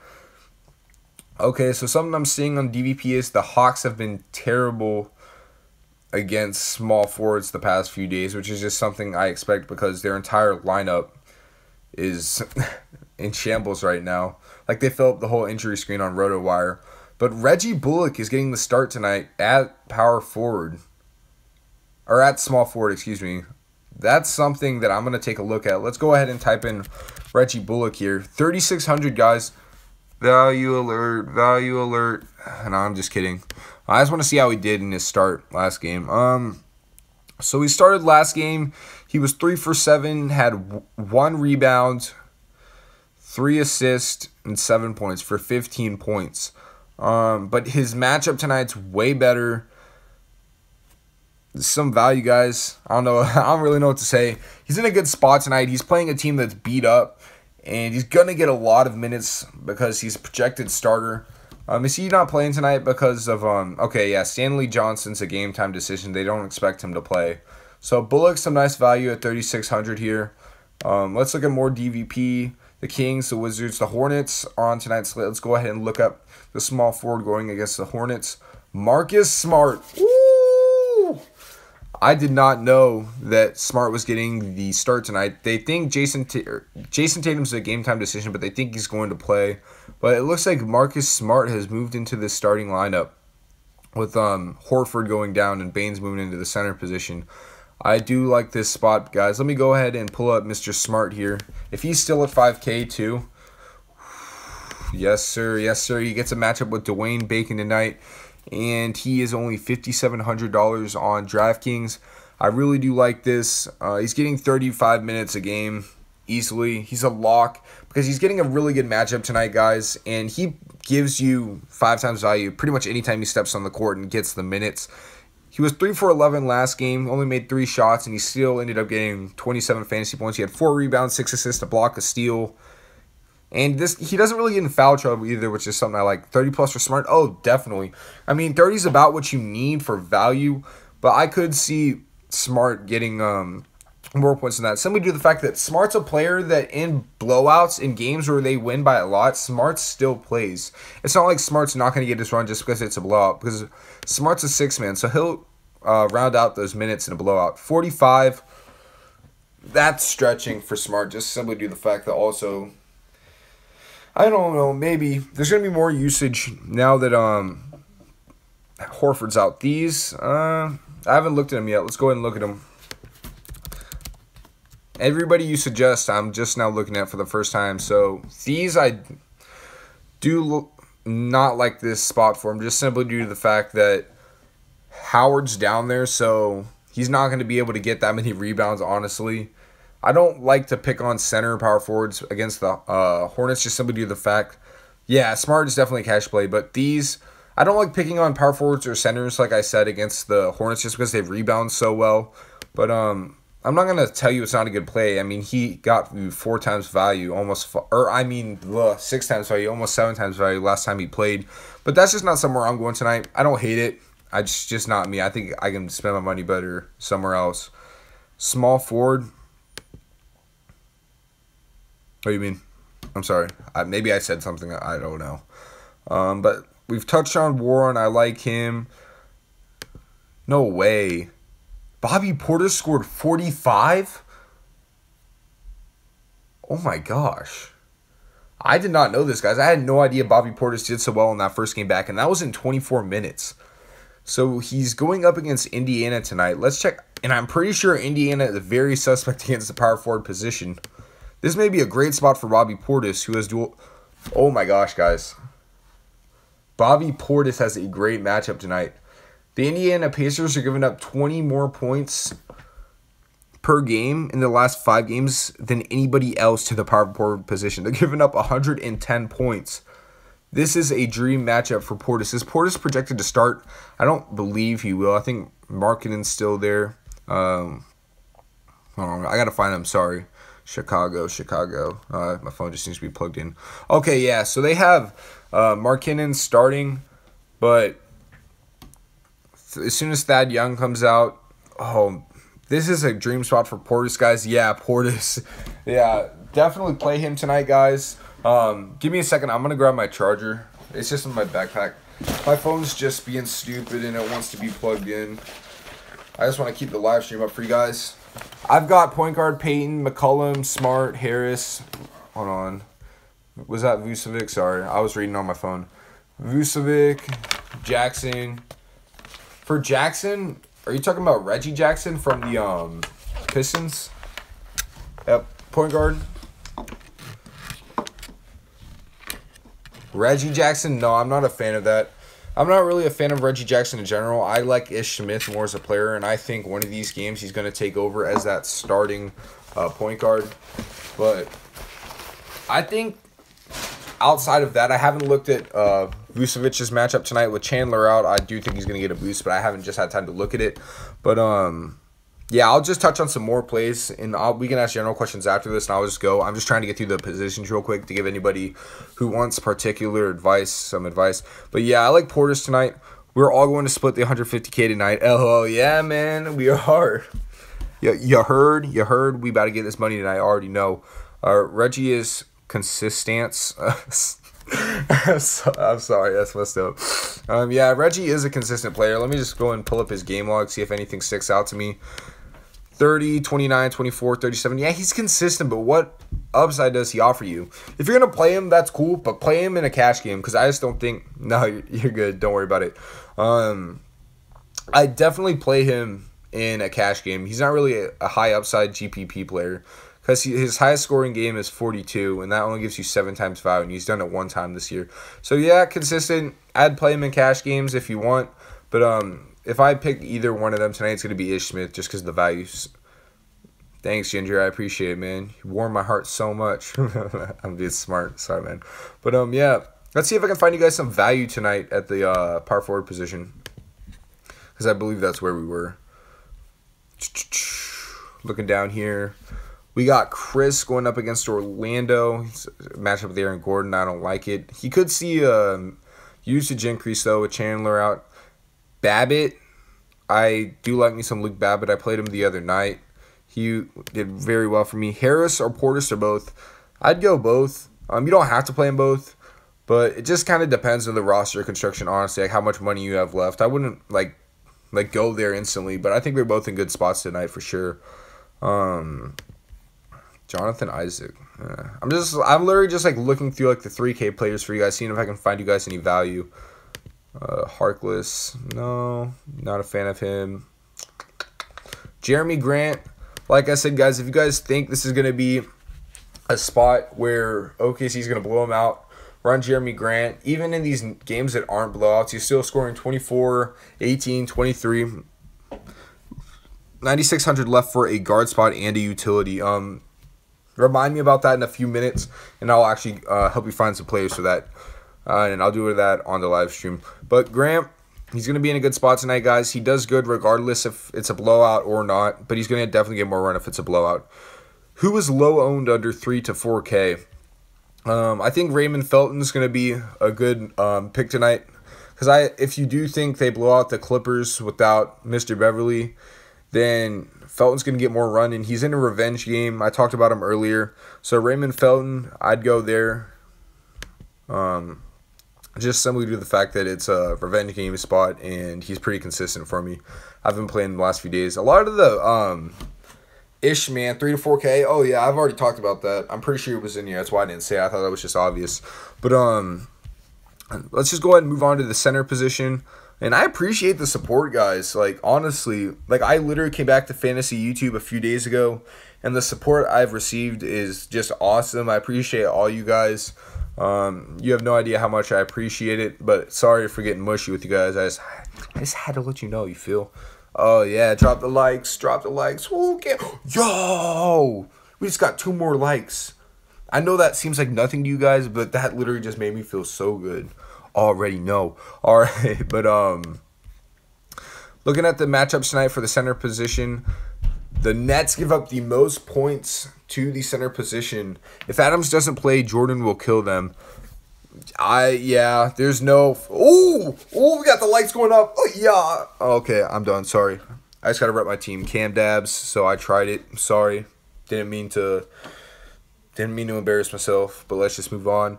Okay, so something I'm seeing on DVP is the Hawks have been terrible against small forwards the past few days, which is just something I expect because their entire lineup is in shambles right now. Like, they filled up the whole injury screen on RotoWire. But Reggie Bullock is getting the start tonight at power forward. Or at small forward, excuse me. That's something that I'm going to take a look at. Let's go ahead and type in Reggie Bullock here. 3,600, guys. Value alert, value alert. No, I'm just kidding. I just want to see how he did in his start last game. So he started last game. He was 3 for 7, had 1 rebound, 3 assists, and 7 points for 15 points. But his matchup tonight's way better. Some value, guys. I don't know. I don't really know what to say. He's in a good spot tonight. He's playing a team that's beat up, and he's going to get a lot of minutes because he's a projected starter. Is he not playing tonight because of, okay, yeah, Stanley Johnson's a game-time decision. They don't expect him to play. So Bullock's some nice value at 3,600 here. Let's look at more DVP. The Kings, the Wizards, the Hornets are on tonight's slate. Let's go ahead and look up the small forward going against the Hornets. Marcus Smart. Woo! I did not know that Smart was getting the start tonight. They think Jason Tatum's a game-time decision, but they think he's going to play. But it looks like Marcus Smart has moved into the starting lineup with Horford going down and Baines moving into the center position. I do like this spot, guys. Let me go ahead and pull up Mr. Smart here. If he's still at 5K too, yes, sir. Yes, sir. He gets a matchup with Dwayne Bacon tonight, and he is only $5,700 on DraftKings. I really do like this. He's getting 35 minutes a game easily. He's a lock because he's getting a really good matchup tonight, guys, and he gives you 5 times value pretty much anytime he steps on the court and gets the minutes. He was 3 for 11 last game, only made 3 shots, and he still ended up getting 27 fantasy points. He had 4 rebounds, 6 assists, a block, a steal. And he doesn't really get in foul trouble either, which is something I like. 30 plus for Smart? Oh, definitely. I mean, 30 is about what you need for value, but I could see Smart getting more points than that. Simply due to the fact that Smart's a player that in blowouts, in games where they win by a lot, Smart still plays. It's not like Smart's not going to get his run just because it's a blowout, because Smart's a 6-man, so he'll round out those minutes in a blowout. 45, that's stretching for Smart, just simply due to the fact that also, I don't know, maybe there's going to be more usage now that Horford's out. These, I haven't looked at them yet. Let's go ahead and look at them. Everybody you suggest, I'm just now looking at for the first time. So these I do not like this spot for him, just simply due to the fact that Howard's down there, so he's not going to be able to get that many rebounds, honestly. I don't like to pick on center power forwards against the Hornets, just simply due to the fact, yeah, Smart is definitely a cash play, but these, I don't like picking on power forwards or centers, like I said, against the Hornets just because they rebound so well. But I'm not going to tell you it's not a good play. I mean, he got 4 times value, 6 times value, almost 7 times value last time he played. But that's just not somewhere I'm going tonight. I don't hate it. It's just not me. I think I can spend my money better somewhere else. Small forward. What do you mean? I'm sorry. Maybe I said something. I don't know. But we've touched on Warren. I like him. No way. Bobby Portis scored 45? Oh my gosh. I did not know this, guys. I had no idea Bobby Portis did so well in that first game back, and that was in 24 minutes. So he's going up against Indiana tonight. Let's check. And I'm pretty sure Indiana is very suspect against the power forward position. This may be a great spot for Bobby Portis, who has dual... Oh my gosh, guys. Bobby Portis has a great matchup tonight. The Indiana Pacers are giving up 20 more points per game in the last 5 games than anybody else to the power forward position. They're giving up 110 points. This is a dream matchup for Portis. Is Portis projected to start? I don't believe he will. I think Markkanen's still there. Hold on, I got to find him. Sorry. Chicago. My phone just seems to be plugged in. Okay, yeah. So they have Markkanen starting, but as soon as Thad Young comes out, oh, this is a dream spot for Portis, guys. Yeah, Portis. Yeah, definitely play him tonight, guys. Give me a second. I'm going to grab my charger. It's just in my backpack. My phone's just being stupid and it wants to be plugged in. I just want to keep the live stream up for you guys. I've got point guard Payton, McCollum, Smart, Harris. Hold on. Was that Vucevic? Sorry, I was reading on my phone. Vucevic, Jackson. For Jackson, are you talking about Reggie Jackson from the Pistons? Yep, point guard. Reggie Jackson, no, I'm not a fan of that. I'm not really a fan of Reggie Jackson in general. I like Ish Smith more as a player, and I think one of these games he's going to take over as that starting point guard. But I think outside of that, I haven't looked at Vucevic's matchup tonight with Chandler out. I do think he's going to get a boost, but I haven't just had time to look at it. But yeah, I'll just touch on some more plays, and we can ask general questions after this, and I'll just go. I'm just trying to get through the positions real quick to give anybody who wants particular advice some advice. But yeah, I like Portis tonight. We're all going to split the 150K tonight. Oh, yeah, man, we are. Yeah, you heard. We about to get this money tonight. I already know. Reggie is consistent. I'm sorry, that's messed up. Yeah, Reggie is a consistent player. Let me just go and pull up his game log, see if anything sticks out to me. 30, 29, 24, 37. Yeah, he's consistent, but what upside does he offer you? If you're going to play him, that's cool, but play him in a cash game because I just don't think... No, you're good. Don't worry about it. I definitely play him in a cash game. He's not really a high upside GPP player because his highest scoring game is 42, and that only gives you 7 times value, and he's done it 1 time this year. So, yeah, consistent. I'd play him in cash games if you want, but if I pick either one of them tonight, it's going to be Ish Smith just because of the values. Thanks, Ginger. I appreciate it, man. You warmed my heart so much. I'm being smart. Sorry, man. But, yeah. Let's see if I can find you guys some value tonight at the power forward position because I believe that's where we were. Looking down here. We got Chris going up against Orlando. It's a matchup with Aaron Gordon. I don't like it. He could see usage increase, though, with Chandler out. Babbitt, I do like me some Luke Babbitt. I played him the other night. He did very well for me. Harris or Portis or both. I'd go both. You don't have to play them both, but it just kind of depends on the roster construction, honestly, like how much money you have left. I wouldn't like go there instantly, but I think they're both in good spots tonight for sure. Jonathan Isaac. I'm literally just like looking through like the 3K players for you guys, seeing if I can find you guys any value. Harkless, no, not a fan of him. Jeremy Grant, like I said, guys, if you guys think this is going to be a spot where OKC is going to blow him out, run Jeremy Grant. Even in these games that aren't blowouts, he's still scoring 24, 18, 23. 9,600 left for a guard spot and a utility. Remind me about that in a few minutes, and I'll actually help you find some players for that. And I'll do that on the live stream. But Grant, he's going to be in a good spot tonight, guys. He does good regardless if it's a blowout or not, but he's going to definitely get more run if it's a blowout. Who is low owned under 3 to 4K? I think Raymond Felton's going to be a good pick tonight. Because if you do think they blow out the Clippers without Mr. Beverly, then Felton's going to get more run, and he's in a revenge game. I talked about him earlier. So Raymond Felton, I'd go there. Just simply due to the fact that it's a revenge game spot, and he's pretty consistent for me. I've been playing the last few days. A lot of the Ish, man, 3 to 4K. Oh, yeah, I've already talked about that. I'm pretty sure it was in here. That's why I didn't say it. I thought that was just obvious. But let's just go ahead and move on to the center position. And I appreciate the support, guys. Like, honestly, like I literally came back to Fantasy YouTube a few days ago, and the support I've received is just awesome. I appreciate all you guys. You have no idea how much I appreciate it, but sorry for getting mushy with you guys. I just had to let you know, you feel? Oh, yeah, drop the likes. Okay. Yo, we just got 2 more likes. I know that seems like nothing to you guys, but that literally just made me feel so good. Already know. All right, but looking at the matchups tonight for the center position, the Nets give up the most points to the center position. If Adams doesn't play, Jordan will kill them. There's no... Oh, we got the lights going up. Oh, yeah. Okay, I'm done. Sorry. I just got to rep my team. Cam Dabs, so I tried it. Sorry. Didn't mean to embarrass myself, but let's just move on.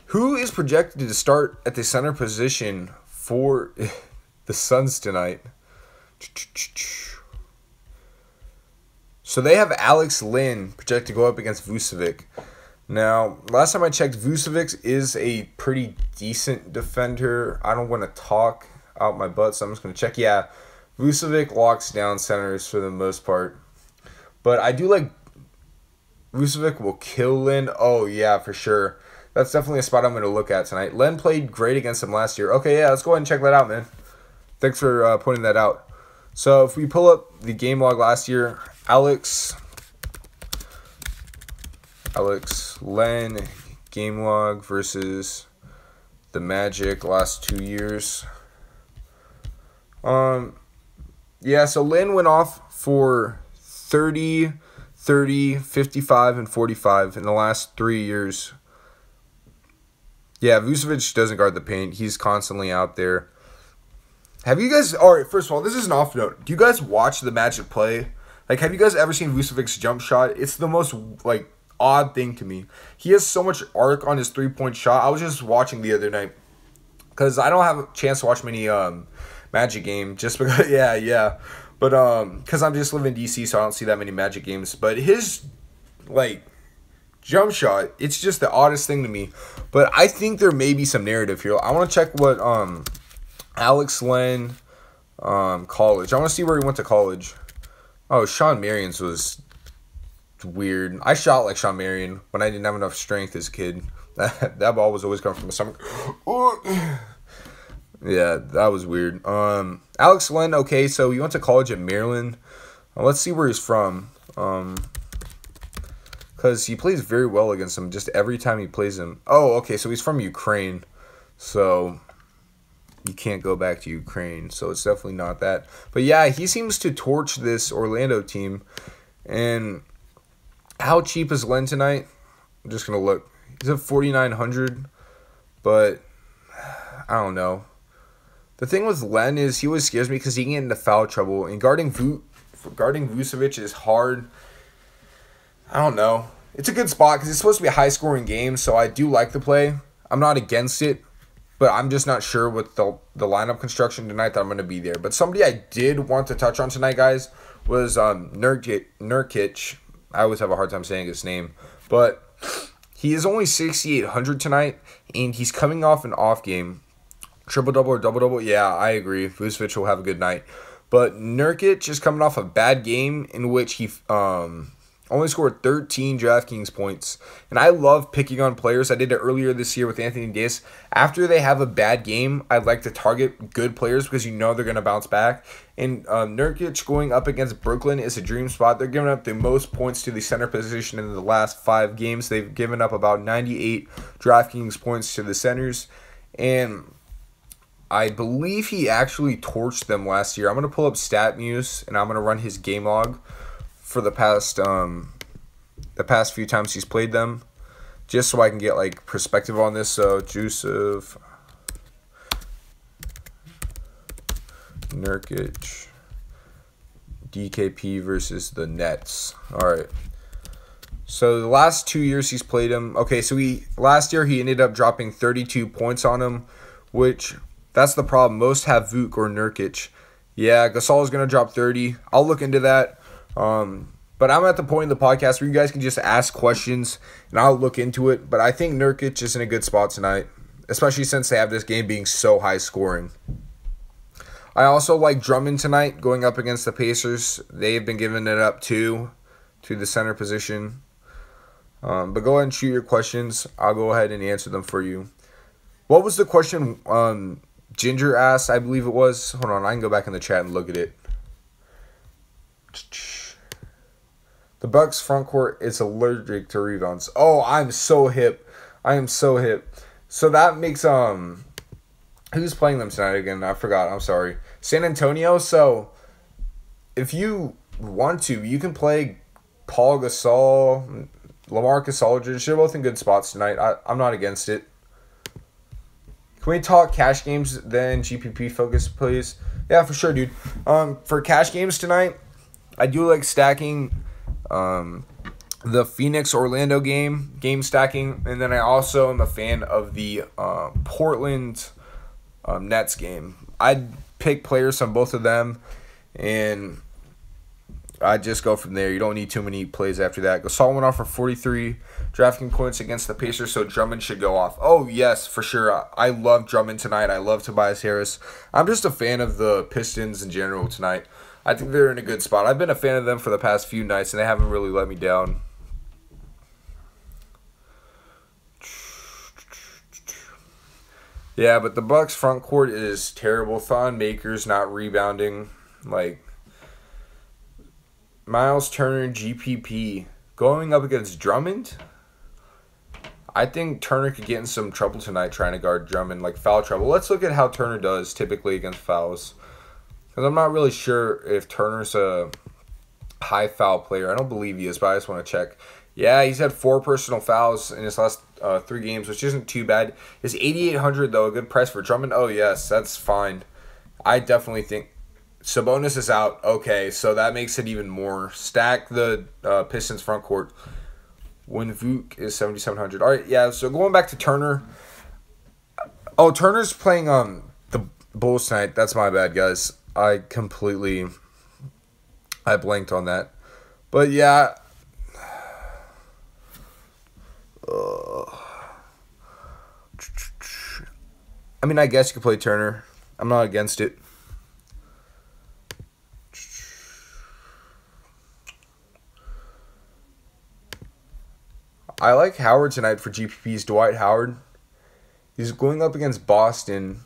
Who is projected to start at the center position for the Suns tonight? So they have Alex Lynn projected to go up against Vucevic. Now, last time I checked, Vucevic is a pretty decent defender. I don't want to talk out my butt, so I'm just going to check. Yeah, Vucevic locks down centers for the most part. But I do like Vucevic will kill Lynn. Oh, yeah, for sure. That's definitely a spot I'm going to look at tonight. Len played great against him last year. Okay, yeah, let's go ahead and check that out, man. Thanks for pointing that out. So if we pull up the game log last year, Alex, Len, game log versus the Magic last 2 years. Yeah, so Len went off for 30, 30, 55, and 45 in the last 3 years. Yeah, Vucevic doesn't guard the paint. He's constantly out there. Have you guys... All right, first of all, this is an off note. Do you guys watch the Magic play? Like, have you guys ever seen Vucevic's jump shot? It's the most, like, odd thing to me. He has so much arc on his three-point shot. I was just watching the other night because I don't have a chance to watch many Magic game just because... Yeah. But, because I'm just living in D.C., so I don't see that many Magic games. But his, like... jump shot, it's just the oddest thing to me. But I think there may be some narrative here. I want to check what Alex Len college. I want to see where he went to college. Oh, Sean Marion's was weird. I shot like Sean Marion when I didn't have enough strength as a kid. That ball was always coming from the stomach. Yeah, that was weird. Alex Len, okay, so he went to college at Maryland. Let's see where he's from. Because he plays very well against him just every time he plays him. Oh, okay, so he's from Ukraine. So you can't go back to Ukraine. So it's definitely not that. But yeah, he seems to torch this Orlando team. And how cheap is Len tonight? I'm just going to look. He's at 4,900. But I don't know. The thing with Len is he always scares me because he can get into foul trouble. And guarding Vucevic is hard. I don't know. It's a good spot because it's supposed to be a high-scoring game, so I do like the play. I'm not against it, but I'm just not sure with the lineup construction tonight that I'm going to be there. But somebody I did want to touch on tonight, guys, was Nurkic. I always have a hard time saying his name. But he is only 6,800 tonight, and he's coming off an off game. Triple-double or double-double? Yeah, I agree. Vucevic will have a good night. But Nurkic is coming off a bad game in which he... only scored 13 Draftkings points. And I love picking on players. I did it earlier this year with Anthony Davis. After they have a bad game, I'd like to target good players because you know they're going to bounce back. And Nurkic going up against Brooklyn is a dream spot. They're giving up the most points to the center position in the last 5 games. They've given up about 98 Draftkings points to the centers. And I believe he actually torched them last year. I'm going to pull up StatMuse, and I'm going to run his game log for the past few times he's played them, just so I can get like perspective on this. So Jusuf Nurkic DKP versus the Nets. All right. So the last 2 years he's played him. Okay, so last year he ended up dropping 32 points on him, which that's the problem. Most have Vuk or Nurkic. Yeah, Gasol is gonna drop 30. I'll look into that. But I'm at the point in the podcast where you guys can just ask questions and I'll look into it. But I think Nurkic is in a good spot tonight, especially since they have this game being so high scoring. I also like Drummond tonight going up against the Pacers. They've been giving it up to the center position. But go ahead and shoot your questions. I'll go ahead and answer them for you. What was the question Ginger asked? I believe it was. Hold on, I can go back in the chat and look at it. The Bucks front court is allergic to rebounds. Oh, I'm so hip. I am so hip. So that makes who's playing them tonight again? I forgot. I'm sorry. San Antonio. So if you want to, you can play Paul Gasol, LaMarcus Aldridge. They're both in good spots tonight. I'm not against it. Can we talk cash games then GPP focus, please? Yeah, for sure, dude. For cash games tonight, I do like stacking the Phoenix-Orlando game stacking, and then I also am a fan of the Portland Nets game. I'd pick players from both of them, and I just go from there. You don't need too many plays after that. Gasol went off for 43 drafting points against the Pacers, so Drummond should go off. Oh, yes, for sure. I love Drummond tonight. I love Tobias Harris. I'm just a fan of the Pistons in general tonight. I think they're in a good spot. I've been a fan of them for the past few nights, and they haven't really let me down. Yeah, but the Bucks front court is terrible. Thon Maker's not rebounding. Like, Miles Turner, GPP, going up against Drummond. I think Turner could get in some trouble tonight trying to guard Drummond, like foul trouble. Let's look at how Turner does typically against fouls. Because I'm not really sure if Turner's a high foul player. I don't believe he is, but I just want to check. Yeah, he's had 4 personal fouls in his last 3 games, which isn't too bad. Is 8,800, though, a good price for Drummond? Oh, yes, that's fine. I definitely think Sabonis is out. Okay, so that makes it even more. Stack the Pistons front court. When Vuk is 7,700. All right, yeah, so going back to Turner. Oh, Turner's playing the Bulls tonight. That's my bad, guys. I blanked on that. But, yeah. I mean, I guess you could play Turner. I'm not against it. I like Howard tonight for GPPs. Dwight Howard. He's going up against Boston.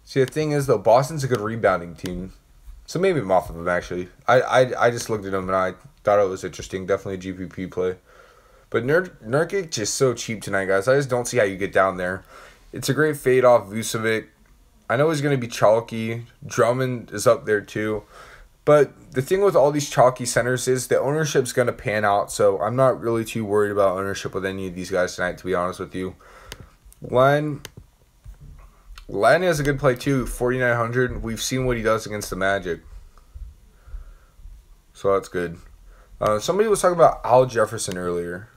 See, the thing is, though, Boston's a good rebounding team. So maybe I'm off of him, actually. I just looked at him, and I thought it was interesting. Definitely a GPP play. But Nurkic is so cheap tonight, guys. I just don't see how you get down there. It's a great fade off Vucevic. I know he's going to be chalky. Drummond is up there, too. But the thing with all these chalky centers is the ownership's going to pan out, so I'm not really too worried about ownership with any of these guys tonight, to be honest with you. Len is a good play, too, 4,900. We've seen what he does against the Magic. So that's good. Somebody was talking about Al Jefferson earlier.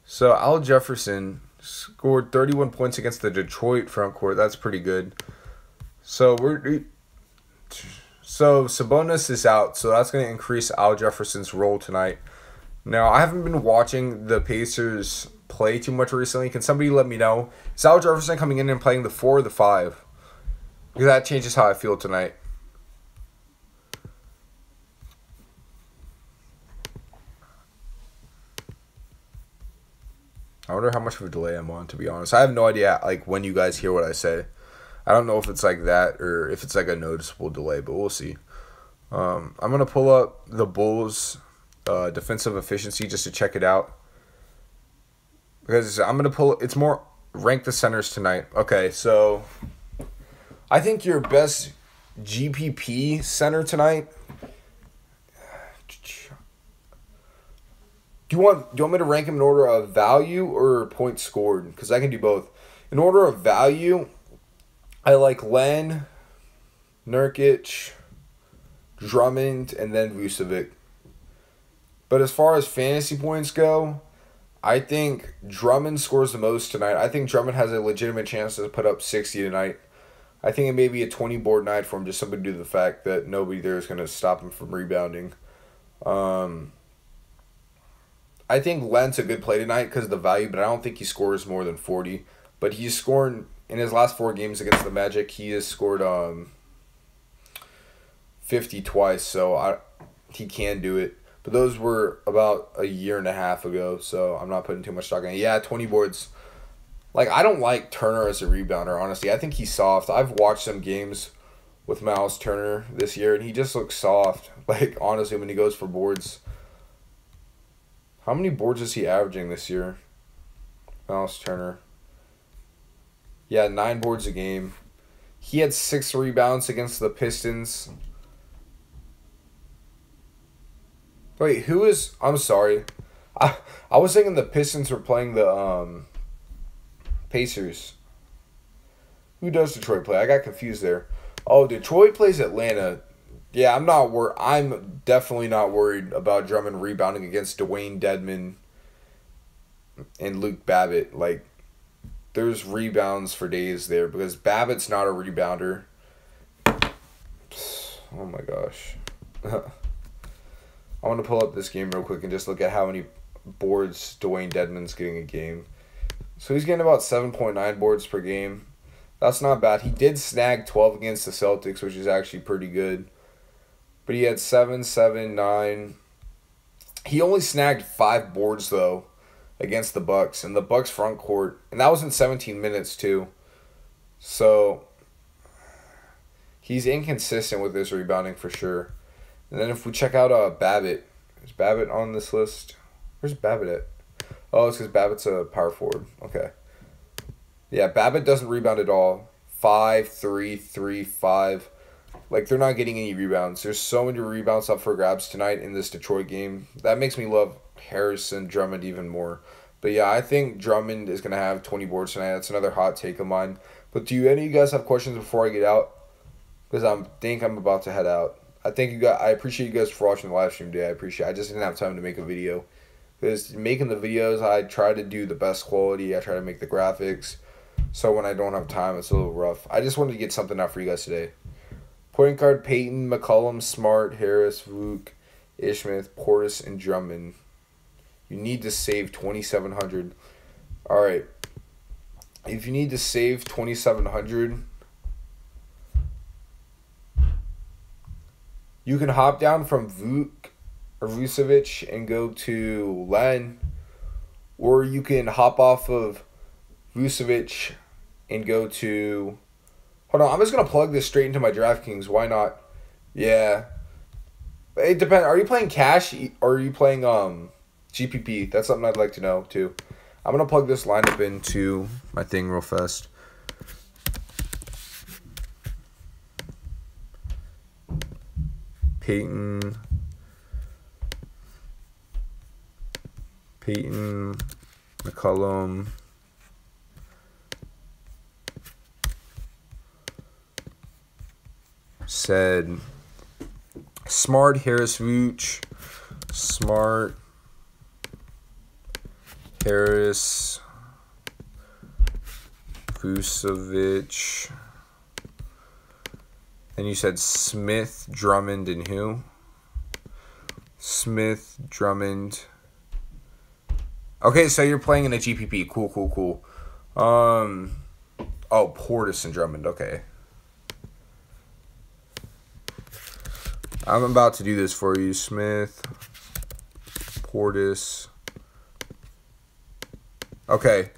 So Al Jefferson scored 31 points against the Detroit front court. That's pretty good. So Sabonis is out, so that's going to increase Al Jefferson's role tonight. Now, I haven't been watching the Pacers play too much recently. Can somebody let me know? Is Al Jefferson coming in and playing the 4 or the 5? Because that changes how I feel tonight. I wonder how much of a delay I'm on, to be honest. I have no idea, like, when you guys hear what I say. I don't know if it's like that or if it's like a noticeable delay, but we'll see. I'm going to pull up the Bulls' defensive efficiency just to check it out. Because I'm going to it's more rank the centers tonight. Okay, so I think your best GPP center tonight. Do you want me to rank him in order of value or points scored? Because I can do both. In order of value, I like Len, Nurkic, Drummond, and then Vucevic. But as far as fantasy points go, I think Drummond scores the most tonight. I think Drummond has a legitimate chance to put up 60 tonight. I think it may be a 20-board night for him just simply due to the fact that nobody there is going to stop him from rebounding. I think Len's a good play tonight because of the value, but I don't think he scores more than 40. But he's scoring in his last 4 games against the Magic. He has scored 50 twice, so he can do it. But those were about a year and a half ago, so I'm not putting too much stock in it. Yeah, 20 boards. Like, I don't like Turner as a rebounder, honestly. I think he's soft. I've watched some games with Miles Turner this year, and he just looks soft. Like, honestly, when he goes for boards. How many boards is he averaging this year? Miles Turner. Yeah, 9 boards a game. He had 6 rebounds against the Pistons. Wait, who is... I'm sorry. I was thinking the Pistons were playing the Pacers. Who does Detroit play? I got confused there. Oh, Detroit plays Atlanta. Yeah, I'm definitely not worried about Drummond rebounding against Dwayne Dedmon and Luke Babbitt. Like, there's rebounds for days there because Babbitt's not a rebounder. Oh my gosh. I want to pull up this game real quick and just look at how many boards Dwayne Dedmon's getting a game. So he's getting about 7.9 boards per game. That's not bad. He did snag 12 against the Celtics, which is actually pretty good. But he had 7, 7, 9. He only snagged 5 boards, though, against the Bucks, and the Bucks front court, and that was in 17 minutes too. So he's inconsistent with his rebounding for sure. And then if we check out Babbitt, is Babbitt on this list? Where's Babbitt at? Oh, it's because Babbitt's a power forward. Okay. Yeah, Babbitt doesn't rebound at all. 5, 3, 3, 5. Like, they're not getting any rebounds. There's so many rebounds up for grabs tonight in this Detroit game. That makes me love Harrison Drummond even more. But yeah, I think Drummond is going to have 20 boards tonight. That's another hot take of mine. But do any of you guys have questions before I get out? Because I think I'm about to head out. I appreciate you guys for watching the live stream today. I just didn't have time to make a video. Because making the videos, I try to do the best quality. I try to make the graphics. So when I don't have time, it's a little rough. I just wanted to get something out for you guys today. Point guard, Peyton, McCollum, Smart, Harris, Vuk, Ishmith, Portis, and Drummond. You need to save 2,700. All right. If you need to save 2,700, you can hop down from Vuk or Vucevic and go to Len, or you can hop off of Vucevic and go to... Hold on, I'm just going to plug this straight into my DraftKings. Why not? Yeah. It depends. Are you playing cash or are you playing GPP? That's something I'd like to know, too. I'm going to plug this lineup into my thing real fast. Peyton, McCollum, said Smart, Harris, Vooch, Smart, Harris, Vucevic. Then you said Smith, Drummond, and who? Smith, Drummond. Okay, so you're playing in a GPP. Cool. Oh, Portis and Drummond. Okay. I'm about to do this for you. Smith, Portis. Okay.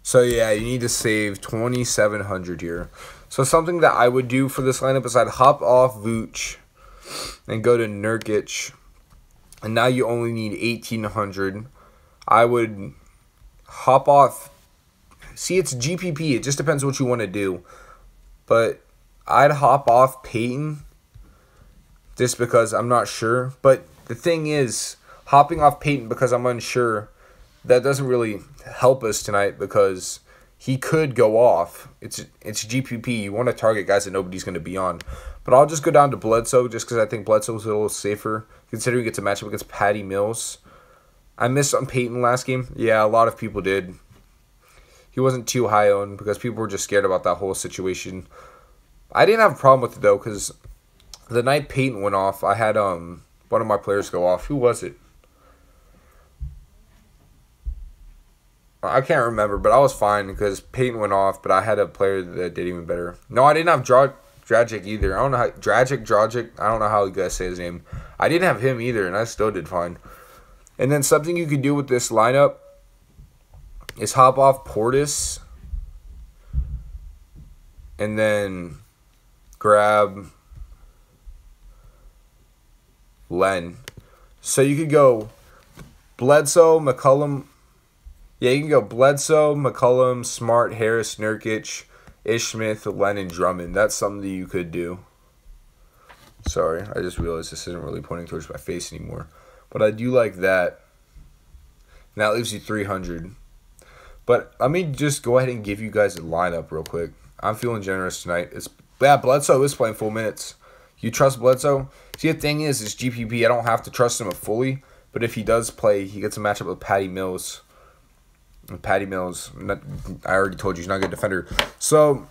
So, yeah, you need to save 2,700 here. So, something that I would do for this lineup is I'd hop off Vooch and go to Nurkic. And now you only need 1,800. I would hop off. See, it's GPP. It just depends what you want to do. But I'd hop off Peyton just because I'm not sure. But the thing is, hopping off Peyton because I'm unsure, that doesn't really help us tonight because he could go off. It's GPP. You want to target guys that nobody's going to be on. But I'll just go down to Bledsoe just because I think Bledsoe's a little safer considering he gets a matchup against Patty Mills. I missed on Peyton last game. Yeah, a lot of people did. He wasn't too high owned because people were just scared about that whole situation. I didn't have a problem with it, though, because the night Peyton went off, I had one of my players go off. Who was it? I can't remember, but I was fine because Peyton went off, but I had a player that did even better. No, I didn't have Dragic either. I don't know how... Dragic. I don't know how you guys say his name. I didn't have him either, and I still did fine. And then something you could do with this lineup is hop off Portis and then grab Len. So you could go Bledsoe, McCollum. Yeah, you can go Bledsoe, McCollum, Smart, Harris, Nurkic, Ishmith, Len, and Drummond. That's something that you could do. Sorry, I just realized this isn't really pointing towards my face anymore. But I do like that. And that leaves you 300. But let me just go ahead and give you guys a lineup real quick. I'm feeling generous tonight. Bledsoe is playing full minutes. You trust Bledsoe? See, the thing is, it's GPP. I don't have to trust him fully. But if he does play, he gets a matchup with Patty Mills. And Patty Mills, I already told you, he's not a good defender. So,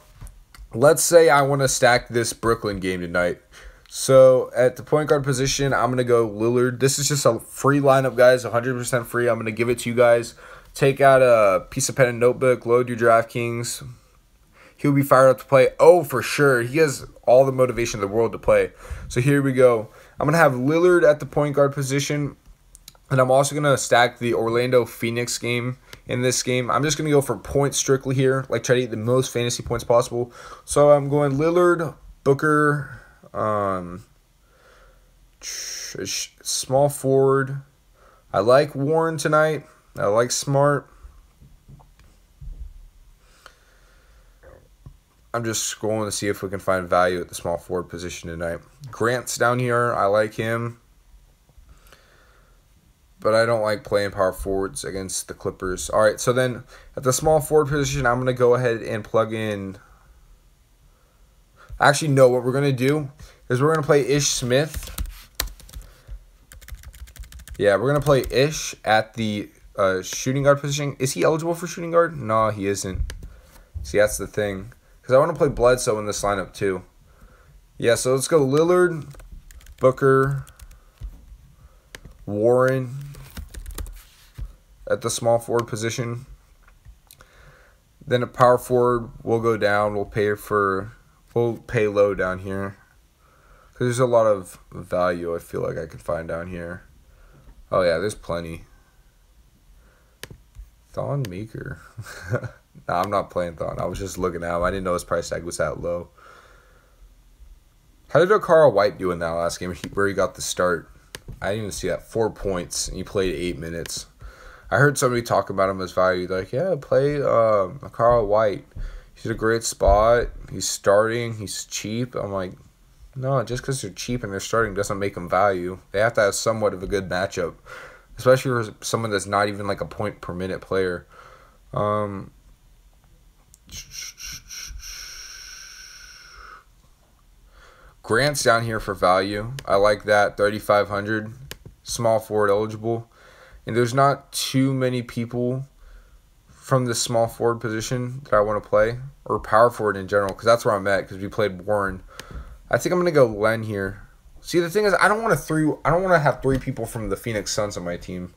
let's say I want to stack this Brooklyn game tonight. So, at the point guard position, I'm going to go Lillard. This is just a free lineup, guys, 100% free. I'm going to give it to you guys. Take out a piece of pen and notebook, load your DraftKings. He'll be fired up to play. Oh, for sure. He has all the motivation in the world to play. So, here we go. I'm going to have Lillard at the point guard position. And I'm also going to stack the Orlando Phoenix game in this game. I'm just going to go for points strictly here. Like, try to get the most fantasy points possible. So I'm going Lillard, Booker, small forward. I like Warren tonight. I like Smart. I'm just scrolling to see if we can find value at the small forward position tonight. Grant's down here. I like him. But I don't like playing power forwards against the Clippers. All right, so then at the small forward position, I'm going to go ahead and plug in. Actually, no, what we're going to do is we're going to play Ish Smith. Yeah, we're going to play Ish at the shooting guard position. Is he eligible for shooting guard? No, he isn't. See, that's the thing. Because I want to play Bledsoe in this lineup too. Yeah, so let's go Lillard, Booker, Warren at the small forward position. Then a power forward will go down. We'll pay low down here. Because there's a lot of value I feel like I could find down here. Oh yeah, there's plenty. Thon Maker. Nah, I'm not playing Thon. I was just looking at him. I didn't know his price tag was that low. How did Carl White do in that last game where he got the start? I didn't even see that. 4 points, and he played 8 minutes. I heard somebody talk about him as value. Like, yeah, play Carl White. He's a great spot. He's starting. He's cheap. I'm like, no, just because they're cheap and they're starting doesn't make them value. They have to have somewhat of a good matchup, especially for someone that's not even like a point per minute player. Grant's down here for value. I like that. 3,500. Small forward eligible. And there's not too many people from the small forward position that I want to play. Or power forward in general. Because that's where I'm at. Because we played Warren. I think I'm going to go Len here. See, the thing is, I don't want to have 3 people from the Phoenix Suns on my team.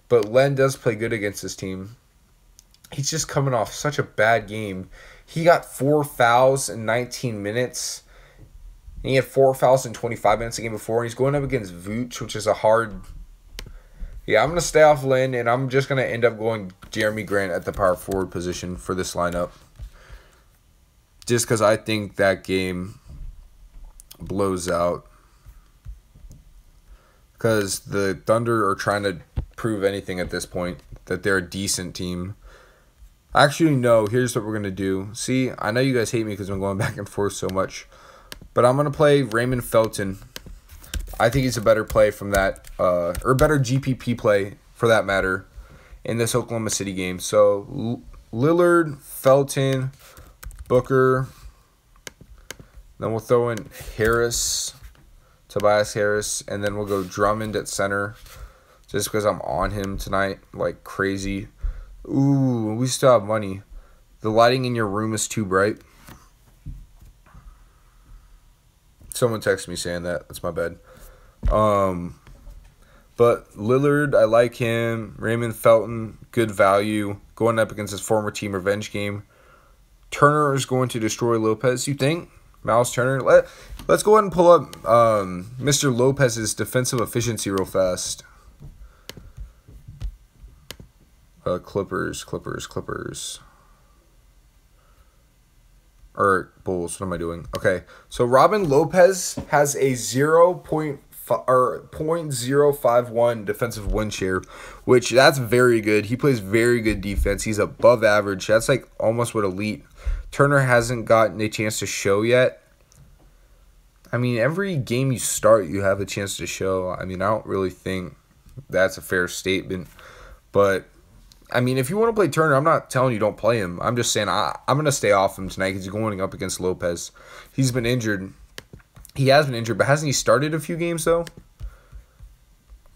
But Len does play good against this team. He's just coming off such a bad game. He got 4 fouls in 19 minutes. And he had 4 fouls in 25 minutes the game before. And he's going up against Vooch, which is a hard... Yeah, I'm going to stay off Lynn, and I'm just going to end up going Jeremy Grant at the power forward position for this lineup. Just because I think that game blows out. Because the Thunder are trying to prove anything at this point. That they're a decent team. Actually, no. Here's what we're going to do. See, I know you guys hate me because I'm going back and forth so much. But I'm going to play Raymond Felton. I think he's a better play from that, or better GPP play for that matter, in this Oklahoma City game. So, Lillard, Felton, Booker. Then we'll throw in Harris, Tobias Harris. And then we'll go Drummond at center. Just because I'm on him tonight like crazy. Ooh, we still have money. The lighting in your room is too bright. Someone texted me saying that. That's my bad. But Lillard, I like him. Raymond Felton, good value. Going up against his former team revenge game. Turner is going to destroy Lopez, you think? Miles Turner. Let's go ahead and pull up Mr. Lopez's defensive efficiency real fast. Clippers. Or Bulls. What am I doing? Okay. So Robin Lopez has a 0.051 defensive win share, which that's very good. He plays very good defense. He's above average. That's like almost what elite. Turner hasn't gotten a chance to show yet. I mean, every game you start, you have a chance to show. I mean, I don't really think that's a fair statement. But I mean, if you want to play Turner, I'm not telling you don't play him. I'm just saying I'm going to stay off him tonight because he's going up against Lopez. He's been injured. He has been injured, but hasn't he started a few games, though?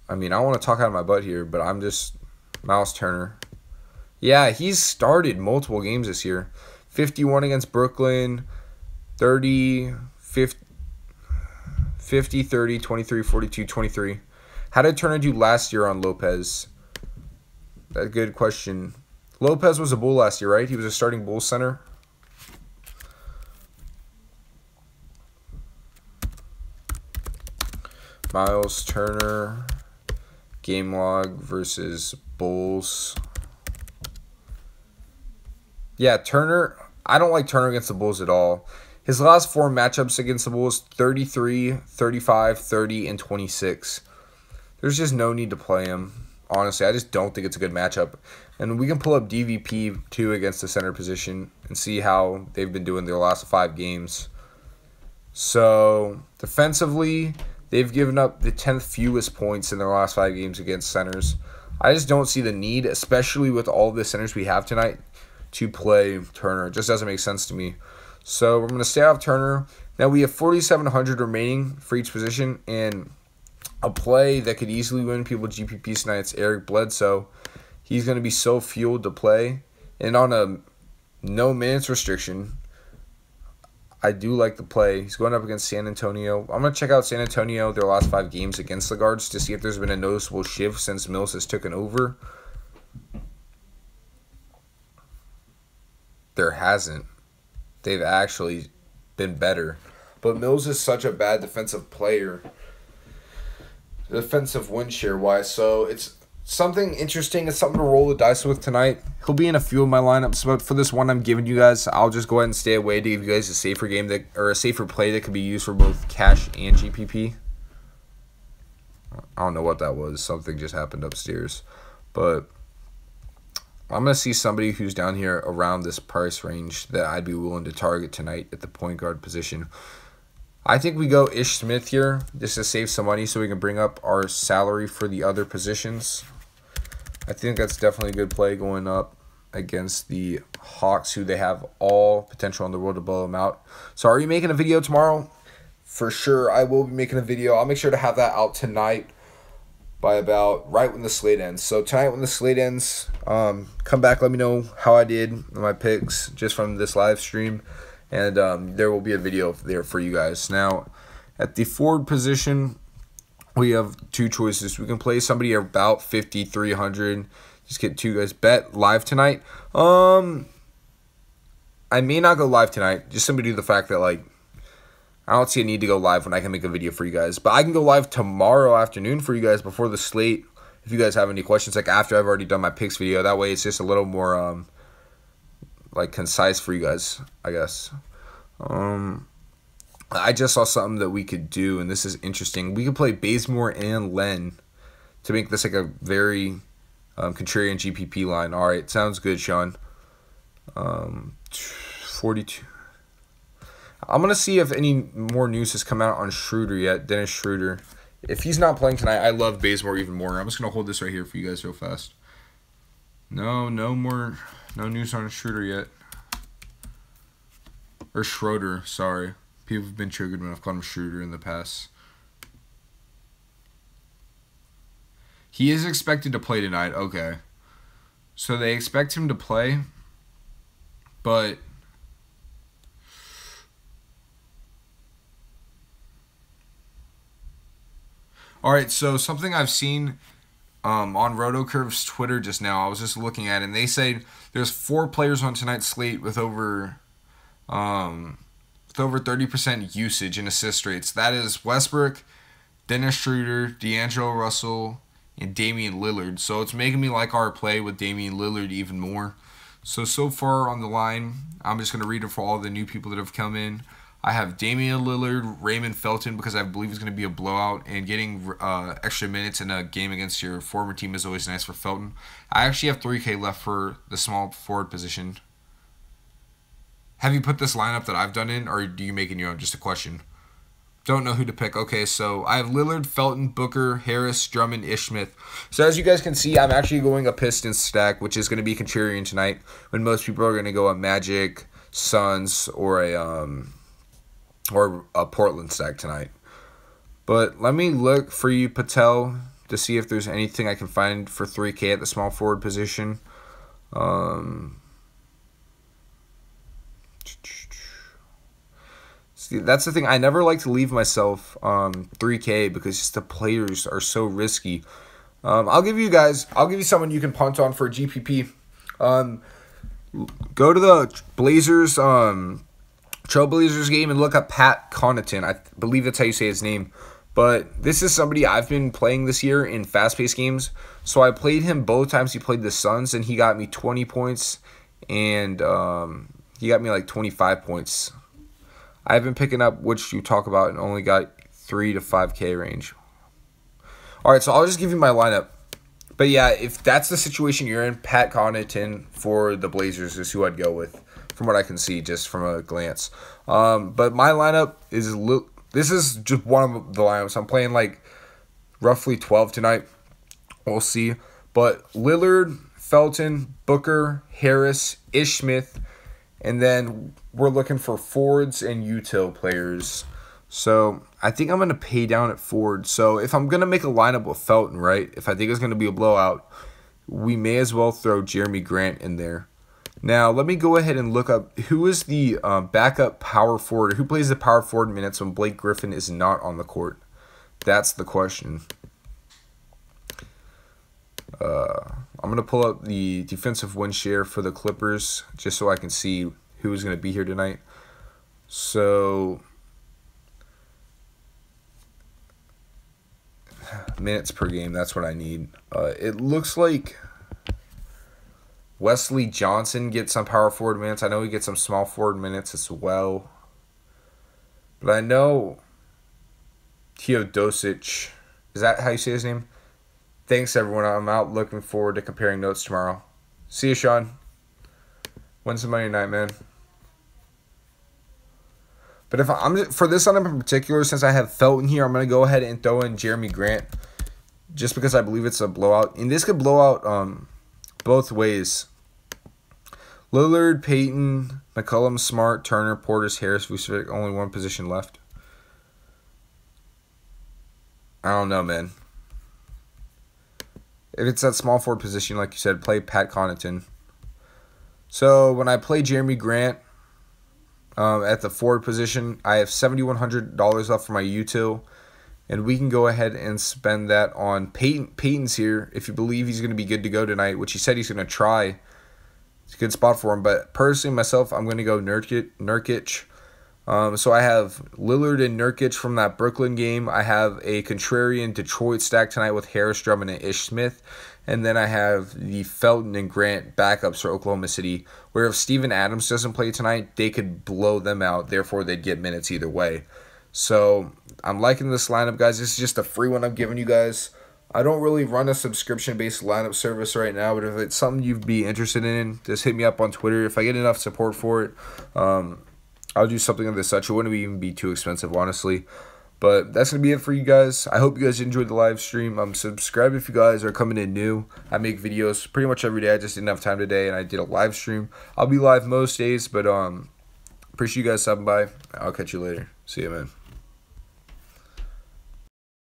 I mean, I want to talk out of my butt here, but I'm just Miles Turner. Yeah, he's started multiple games this year. 51 against Brooklyn, 30, 50, 30, 23, 42, 23. How did Turner do last year on Lopez? That's a good question. Lopez was a Bull last year, right? He was a starting Bull center. Miles Turner, game log versus Bulls. Yeah, Turner, I don't like Turner against the Bulls at all. His last 4 matchups against the Bulls, 33, 35, 30, and 26. There's just no need to play him. Honestly, I just don't think it's a good matchup. And we can pull up DVP too against the center position and see how they've been doing their last 5 games. So, defensively, they've given up the 10th fewest points in their last 5 games against centers. I just don't see the need, especially with all the centers we have tonight, to play Turner. It just doesn't make sense to me. So, we're going to stay off Turner. Now, we have 4,700 remaining for each position, and a play that could easily win people GPPs tonight, it's Eric Bledsoe. He's going to be so fueled to play. And on a no minutes restriction, I do like the play. He's going up against San Antonio. I'm going to check out San Antonio, their last 5 games against the guards, to see if there's been a noticeable shift since Mills has taken over. There hasn't. They've actually been better. But Mills is such a bad defensive player, defensive win share wise. So it's something interesting. It's something to roll the dice with tonight. He'll be in a few of my lineups, but for this one I'm giving you guys, I'll just go ahead and stay away to give you guys a safer game that, or a safer play that could be used for both cash and GPP. I don't know what that was. Something just happened upstairs. But I'm going to see somebody who's down here around this price range that I'd be willing to target tonight at the point guard position. I think we go Ish Smith here just to save some money so we can bring up our salary for the other positions. I think that's definitely a good play going up against the Hawks, who they have all potential on the road to blow them out. So are you making a video tomorrow? For sure, I will be making a video. I'll make sure to have that out tonight by about right when the slate ends. So tonight when the slate ends, come back, let me know how I did in my picks just from this live stream. And there will be a video there for you guys. Now, at the forward position, we have 2 choices. We can play somebody about 5,300. Just get 2 guys. Bet live tonight. I may not go live tonight, just simply due to the fact that, like, I don't see a need to go live when I can make a video for you guys. But I can go live tomorrow afternoon for you guys before the slate. If you guys have any questions, like after I've already done my picks video. That way it's just a little more, like, concise for you guys, I guess. I just saw something that we could do, and this is interesting. We could play Bazemore and Len to make this like a very contrarian GPP line. All right, sounds good, Sean. 42. I'm going to see if any more news has come out on Schroeder yet, Dennis Schroeder. If he's not playing tonight, I love Bazemore even more. I'm just going to hold this right here for you guys real fast. No news on Schroeder yet. Or Schroeder, sorry. People have been triggered when I've called him Schroeder in the past. He is expected to play tonight. Okay. So they expect him to play, but all right, so something I've seen on RotoCurve's Twitter just now, I was just looking at it, and they say there's 4 players on tonight's slate with over 30% usage and assist rates. That is Westbrook, Dennis Schroeder, D'Angelo Russell, and Damian Lillard. So it's making me like our play with Damian Lillard even more. So far on the line, I'm just going to read it for all the new people that have come in. I have Damian Lillard, Raymond Felton, because I believe it's going to be a blowout, and getting extra minutes in a game against your former team is always nice for Felton. I actually have 3K left for the small forward position. Have you put this lineup that I've done in, or do you make it your own? Just a question. Don't know who to pick. Okay, so I have Lillard, Felton, Booker, Harris, Drummond, Ish Smith. So as you guys can see, I'm actually going a Pistons stack, which is going to be contrarian tonight, when most people are going to go a Magic, Suns, or a Portland stack tonight. But let me look for you, Patel, to see if there's anything I can find for 3K at the small forward position. See, that's the thing. I never like to leave myself 3K because just the players are so risky. I'll give you someone you can punt on for a GPP. Go to the Blazers Trailblazers game and look up Pat Connaughton. I believe that's how you say his name. But this is somebody I've been playing this year in fast-paced games. So I played him both times he played the Suns, and he got me 20 points, and he got me like 25 points. I've been picking up, which you talk about, and only got 3 to 5K range. All right, so I'll just give you my lineup. But yeah, if that's the situation you're in, Pat Connaughton for the Blazers is who I'd go with, from what I can see, just from a glance. But my lineup is this is just one of the lineups. I'm playing like roughly 12 tonight. We'll see. But Lillard, Felton, Booker, Harris, Ish Smith, and then we're looking for forwards and util players. So I think I'm going to pay down at forward. So if I'm going to make a lineup with Felton, right, if I think it's going to be a blowout, we may as well throw Jeremy Grant in there. Now, let me go ahead and look up who is the backup power forward, or who plays the power forward minutes when Blake Griffin is not on the court. That's the question. I'm going to pull up the defensive win share for the Clippers just so I can see who is going to be here tonight. So, minutes per game, that's what I need. It looks like Wesley Johnson gets some power forward minutes. I know he gets some small forward minutes as well. But I know Teodosic, is that how you say his name? Thanks, everyone. I'm out looking forward to comparing notes tomorrow. See you, Sean. When's the Monday night, man? But if I'm for this lineup in particular, since I have Felton here, I'm going to go ahead and throw in Jeremy Grant just because I believe it's a blowout. And this could blow out both ways. Lillard, Payton, McCollum, Smart, Turner, Portis, Harris, Vucevic, only one position left. I don't know, man. If it's that small forward position, like you said, play Pat Connaughton. So when I play Jeremy Grant at the forward position, I have $7,100 left for my util. And we can go ahead and spend that on Payton. Payton's here if you believe he's going to be good to go tonight, which he said he's going to try. It's a good spot for him. But personally, myself, I'm going to go Nurkic. So I have Lillard and Nurkic from that Brooklyn game. I have a contrarian Detroit stack tonight with Harris, Drummond, and Ish Smith. And then I have the Felton and Grant backups for Oklahoma City, where if Steven Adams doesn't play tonight, they could blow them out. Therefore, they'd get minutes either way. So I'm liking this lineup, guys. This is just a free one I'm giving you guys. I don't really run a subscription-based lineup service right now, but if it's something you'd be interested in, just hit me up on Twitter. If I get enough support for it, I'll do something of this such. It wouldn't even be too expensive, honestly. But that's going to be it for you guys. I hope you guys enjoyed the live stream. Subscribe if you guys are coming in new. I make videos pretty much every day. I just didn't have time today, and I did a live stream. I'll be live most days, but appreciate you guys stopping by. I'll catch you later. See you, man.